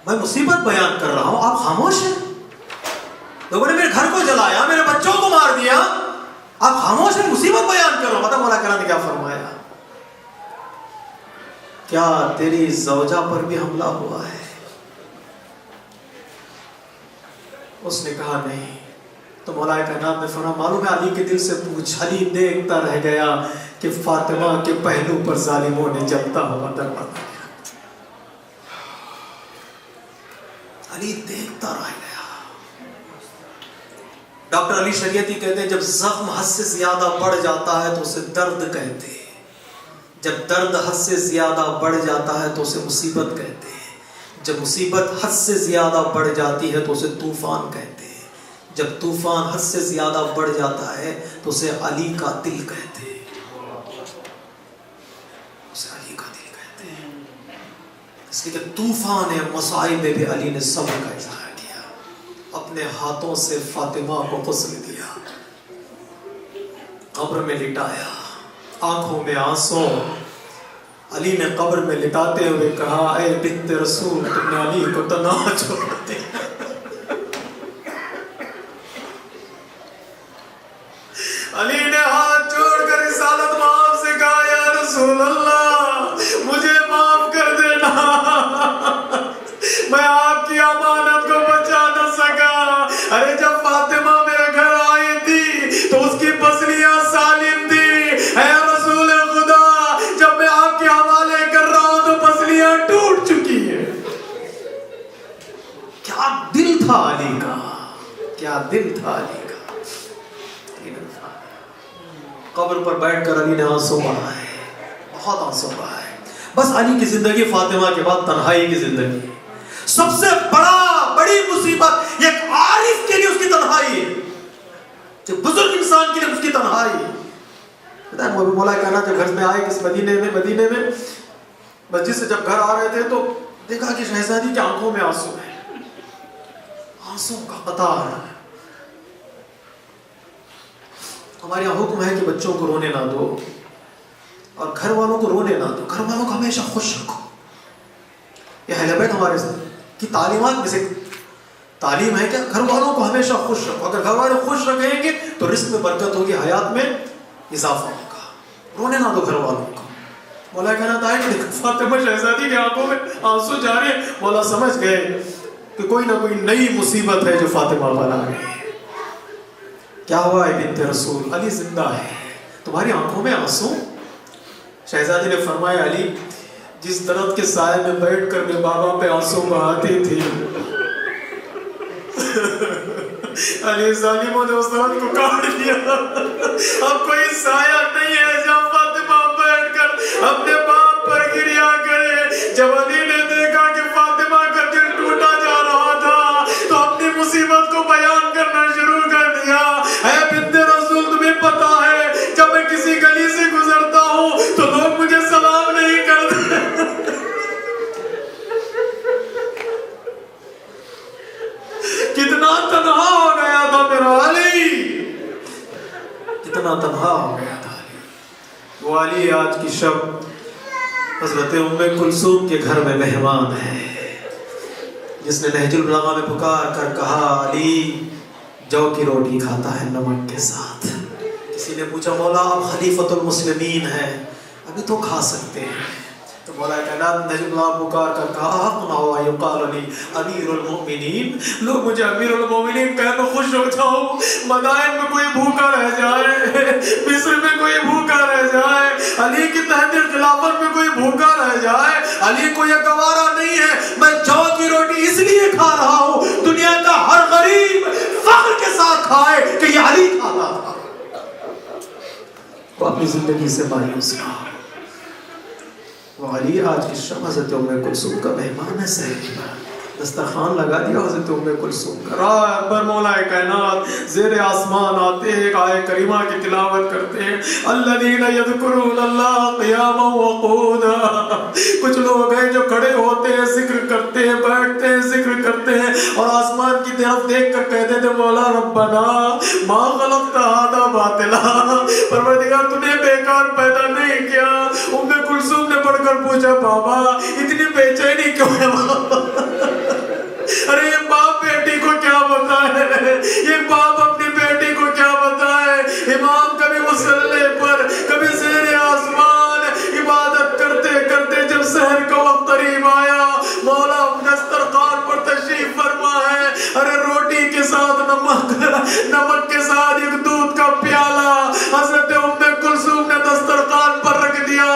میں مصیبت بیان کر رہا ہوں، آپ خاموش ہیں؟ لوگوں نے میرے گھر کو جلایا، میرے بچوں کو مار دیا، آپ خاموش ہیں؟ مصیبت بیان کر رہا ہوں۔ پتہ مولا کرام نے کیا فرمایا؟ کیا تیری زوجہ پر بھی حملہ ہوا ہے؟ اس نے کہا نہیں۔ تو مولا کائنات نے فرمایا معلوم ہے علی کے دل سے پوچھ۔ علی دیکھتا رہ گیا کہ فاطمہ کے پہلو پر ظالموں نے جلتا ہوا دروازہ کیا۔ علی دیکھتا رہ گیا۔ ڈاکٹر علی شریعتی کہتے ہیں جب زخم حد سے زیادہ بڑھ جاتا ہے تو اسے درد کہتے ہیں، جب درد حد سے زیادہ بڑھ جاتا ہے تو اسے مصیبت کہتے ہیں، جب مصیبت حد سے زیادہ بڑھ جاتی ہے تو اسے طوفان کہتے ہیں، جب طوفان حد سے زیادہ بڑھ جاتا ہے تو اسے علی کا دل کہتے ہیں، اسے علی کا دل کہتے ہیں۔ اس لیے کہ طوفان مصائب میں بھی علی نے صبر کا اظہار کیا، اپنے ہاتھوں سے فاطمہ کو غسل دیا، قبر میں لٹایا، آنکھوں میں آنسو۔ علی نے قبر میں لٹاتے ہوئے کہا اے بنت رسول تم نے علی کو تنہا چھوڑ دیا۔ علی نے ہاتھ جوڑ کر رسالت مآب سے کہا یا رسول اللہ مجھے معاف کر دینا، میں آپ کی امانت کو بچا نہ سکا۔ ارے جب فاطمہ میرے گھر آئی تھی تو اس کی پسلیاں سالم تھی، اے رسول خدا جب میں آپ کے حوالے کر رہا ہوں تو پسلیاں ٹوٹ چکی ہیں۔ کیا دل تھا علی کا، کیا دل تھا علی کا۔ قبر پر بیٹھ کر علی نے آنسو بہائے، بہت آنسو بہائے۔ بس علی کی زندگی فاطمہ کے بعد تنہائی کی زندگی ہے۔ سب سے بڑی مصیبت ایک عارف کے لیے اس کی تنہائی ہے، جو بزرگ انسان کے لیے اس کی تنہائی ہے۔ مولا کہنا جب گھر میں آئے کس مدینے میں مسجد سے جب گھر آ رہے تھے تو دیکھا کہ شہزادی کی آنکھوں میں آنسو ہے، آنسو کا قطار ہے۔ ہمارے یہاں حکم ہے کہ بچوں کو رونے نہ دو اور گھر والوں کو رونے نہ دو، گھر والوں کو ہمیشہ خوش رکھو۔ یہ اہل بیت ہمارے کی تعلیمات میں سے تعلیم ہے کہ گھر والوں کو ہمیشہ خوش رکھو۔ اگر گھر والے خوش رکھیں گے تو رزق میں برکت ہوگی، حیات میں اضافہ ہوگا۔ رونے نہ دو گھر والوں کو۔ مولا کہنا تھا کہ فاطمہ شہزادی کی آنکھوں میں آنسو جاری ہیں۔ مولا سمجھ گئے کہ کوئی نہ کوئی نئی مصیبت ہے جو فاطمہ پر آ گئی۔ کیا ہوا ہے بنت رسول؟ علی زندہ ہے، تمہاری آنکھوں میں آنسو؟ شہزادی نے فرمایا علی جس درخت کے سائے میں بیٹھ کر میں بابا پہ آنسو بہاتی تھی علی ظالموں نے اس درخت کو کاٹ دیا۔ اب کوئی سایہ نہیں ہے جہاں فاطمہ بیٹھ کر اپنے باپ پر گریا کرے۔ جب علی نے دیکھا کہ فاطمہ کا دل ٹوٹا جا رہا تھا تو اپنی مصیبت کو بیان کرنا شروع کر دیا۔ اے بنت رسول تمہیں پتا ہے جب میں کسی گلی سے گزرتا ہوں تو لوگ مجھے سلام نہیں کرتے۔ کتنا تنہا ہو گیا تھا میرا علی، کتنا تنہا ہو گیا تھا علی۔ وہ علی آج کی شب حضرت ام کلثوم کے گھر میں مہمان ہے، جس نے نہج البلاغہ میں پکار کر کہا علی جو کی روٹی کھاتا ہے نمک کے ساتھ۔ کسی نے پوچھا مولا آپ خلیفۃ المسلمین ہیں ابھی تو کھا سکتے ہیں، تو مولا کائنات نہج البلاغہ پکار کر کہا حق نہ ہوا یقال علی امیر المؤمنین، لوگ مجھے امیر المؤمنین کہہ تو خوش ہو جاؤں، مدائن میں کوئی بھوکا رہ جائے، مصر میں کوئی بھوکا رہ جائے، علی کی تحت خلافت میں کوئی بھوکا رہ جائے، علی کو یہ گوارا نہیں ہے۔ میں جو کی روٹی اس لیے کھا رہا ہوں دنیا کا ہر غریب فخر کے ساتھ کھائے کہ یہ علی کھاتا تھا۔ وہ اپنی زندگی سے مایوس رہا۔ وہ علی آج کی شب حضرت ام کلثوم کا مہمان ہے سہری پر، دسترخوان لگا دیا حضرت ام کلثوم کا، رات بھر مولا کائنات زیر آسمان آتے ہیں، ایک آیت کریمہ کی تلاوت کرتے ہیں، الذین یذکرون اللہ قیاما وقعودا، کچھ لوگ ہیں جو کھڑے ہوتے ہیں ذکر کرتے ہیں، بیٹھتے ہیں ذکر کرتے ہیں، اور آسمان کی طرف دیکھ کر کہتے تھے مولا ربنا ما خلقت ھذا باطلا، پروردگار تو نے بیکار پیدا نہیں کیا۔ ام کلثوم نے پڑھ کر پوچھا بابا اتنی بے چینی کیوں ہے بابا؟ ارے یہ باپ بیٹی کو کیا بتائے، یہ باپ اپنی بیٹی کو کیا بتائے؟ امام کبھی مصلی پر کبھی زیر آسمان عبادت کرتے کرتے جب سحر کا وقت قریب آیا، مولا دسترخوان پر تشریف فرما ہے، ارے روٹی کے ساتھ نمک کے ساتھ ایک دودھ کا پیالہ حضرت ام کلثوم نے دسترخوان پر رکھ دیا۔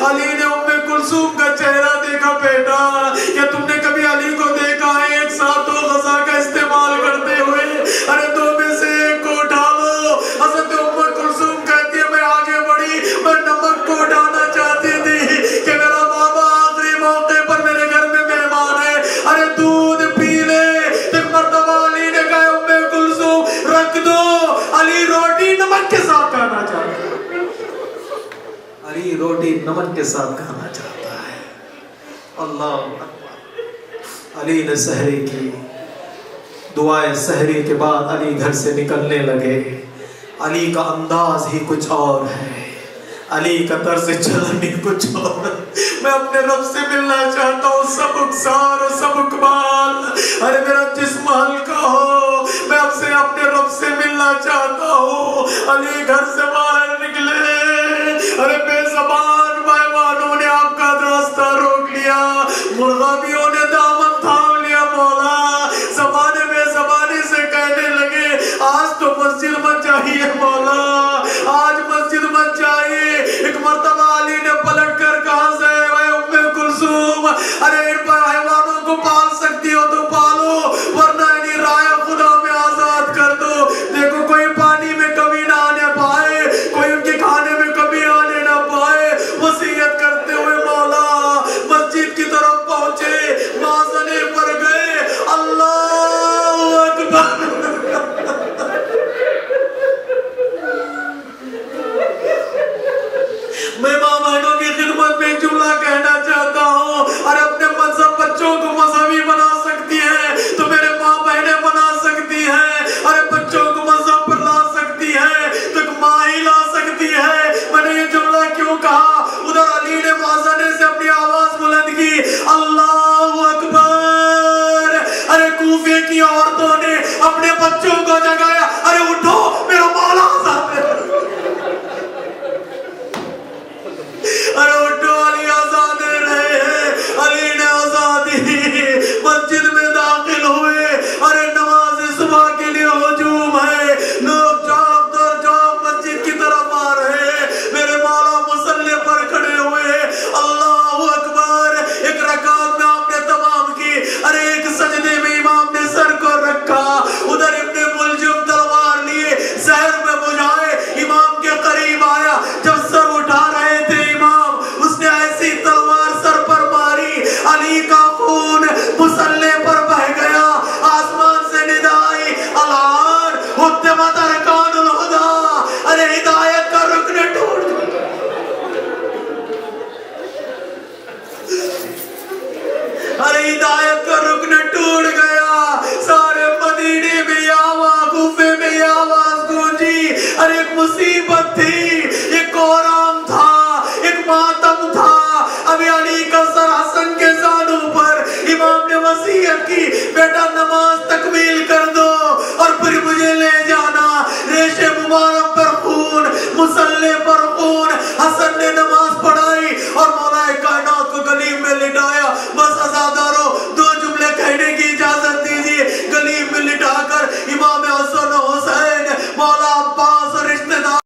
علی نے ام کلثوم کا چہرہ دیکھا، بیٹا کیا تم نے کبھی علی کو دیکھا ہے ایک ساتھ دو غذا کا استعمال کرتے ہوئے؟ ارے دو میں سے ایک کو اٹھا لو۔ حضرت ام کلثوم کہتی ہے میں آگے بڑھی، میں نمک کو اٹھانا چاہتی تھی کہ میرا بابا آخری موقع پر میرے گھر میں مہمان ہے، ارے دودھ پی لے۔ ایک مرتبہ علی نے کہا ام کلثوم رکھ دو، علی روٹی نمک کے ساتھ کھانا چاہتا ہے، علی روٹی نمک کے ساتھ کھانا چاہتا ہے۔ اللہ اکبر۔ علی نے سحری کی، دعائے سحری کے بعد علی گھر سے نکلنے لگے۔ علی کا انداز ہی کچھ اور ہے، علی کا طرز چلن ہی کچھ اور۔ میں اپنے رب سے ملنا چاہتا ہوں، سبک سار و سبک بال، ارے میرا جسم ہلکا ہو، میں اب سے اپنے رب سے ملنا چاہتا ہوں۔ علی گھر سے باہر نکلے، ارے بے زبان مہمانوں نے آپ کا راستہ روک لیا، مرغابیوں نے دامن تھام لیا، مولا زبانے بے زبانی سے کہنے لگے آج تو مسجد مت جائیے مولا، آج مسجد مت جائیے۔ ایک مرتبہ علی نے پلٹ کر کہا سے اے ام کلثوم، ارے ان پر حیوانوں کو پال سکتی ہو تو پالو، ورنہ انہیں رائے خدا میں آزاد کر دو۔ دیکھو کوئی پانی میں کمی نہ آنے پائے، کوئی ان کے کھانے میں کمی آنے نہ پائے۔ وصیت کرتے ہوئے مولا مسجد کی طرف پہنچے، مازنے پر گئے، اللہ اکبر۔ میں مامانوں کی خدمت میں جملہ کہنا چاہتا ہوں، اور اپنے مذہب بچوں کو مذہبی بنا سکتی ہے تو میرے ماں بہنیں بنا سکتی ہیں، اور بچوں کو مذہب پر لا سکتی ہے تو ایک ماں ہی لا سکتی ہے۔ میں نے یہ جملہ کیوں کہا؟ ادھر علی نے موازنے سے اپنی آواز بلند کی، اللہ اکبر۔ ارے کوفے کی عورتوں نے اپنے بچوں کو جگایا، ارے اٹھو میرا مولا آزاد ہے، ارے اٹھو علی آزاد رہے ہیں۔ علی نے آزادی، مسجد میں داخل ہوئے، ارے نماز صبح کے لیے ہجوم ہے، لوگ چوک در چوک مسجد کی طرف آ رہے ہیں، میرے مولا مصلی پر کھڑے ہوئے، اللہ اکبر۔ ایک رکعت میں آپ نے تمام کی، ارے ایک سجدے میں امام نے سر کو رکھا، ادھر ابن ملجم تلوار لیے زہر میں بجھائے امام کے قریب آیا، جب سر اٹھا رہے تھے امام اس نے ایسی تلوار سر پر ماری، علی کا خون مصلی پر بہ گیا۔ آسمان سے ندا آئی، الان حتمت ارکان الہدی، ارے ہدایت کا رکن ٹوٹ گیا، ارے ہدایت کا رکن ٹوٹ گیا۔ سارے مدینے میں یہ آواز، کوفے میں یہ آواز گونجی، ارے ایک مصیبت تھی، ایک قرآن تھا، ایک ماتم تھا۔ ابھی علی کا سر حسن کے زانوں پر، امام نے وصیت کی بیٹا نماز تکمیل کر دو اور پھر مجھے لے جانا۔ ریش مبارک پر خون، مصلی پر خون، حسن نے نماز پڑھائی اور مولا کائنات کو گلیم میں لٹایا، بس عزاداروں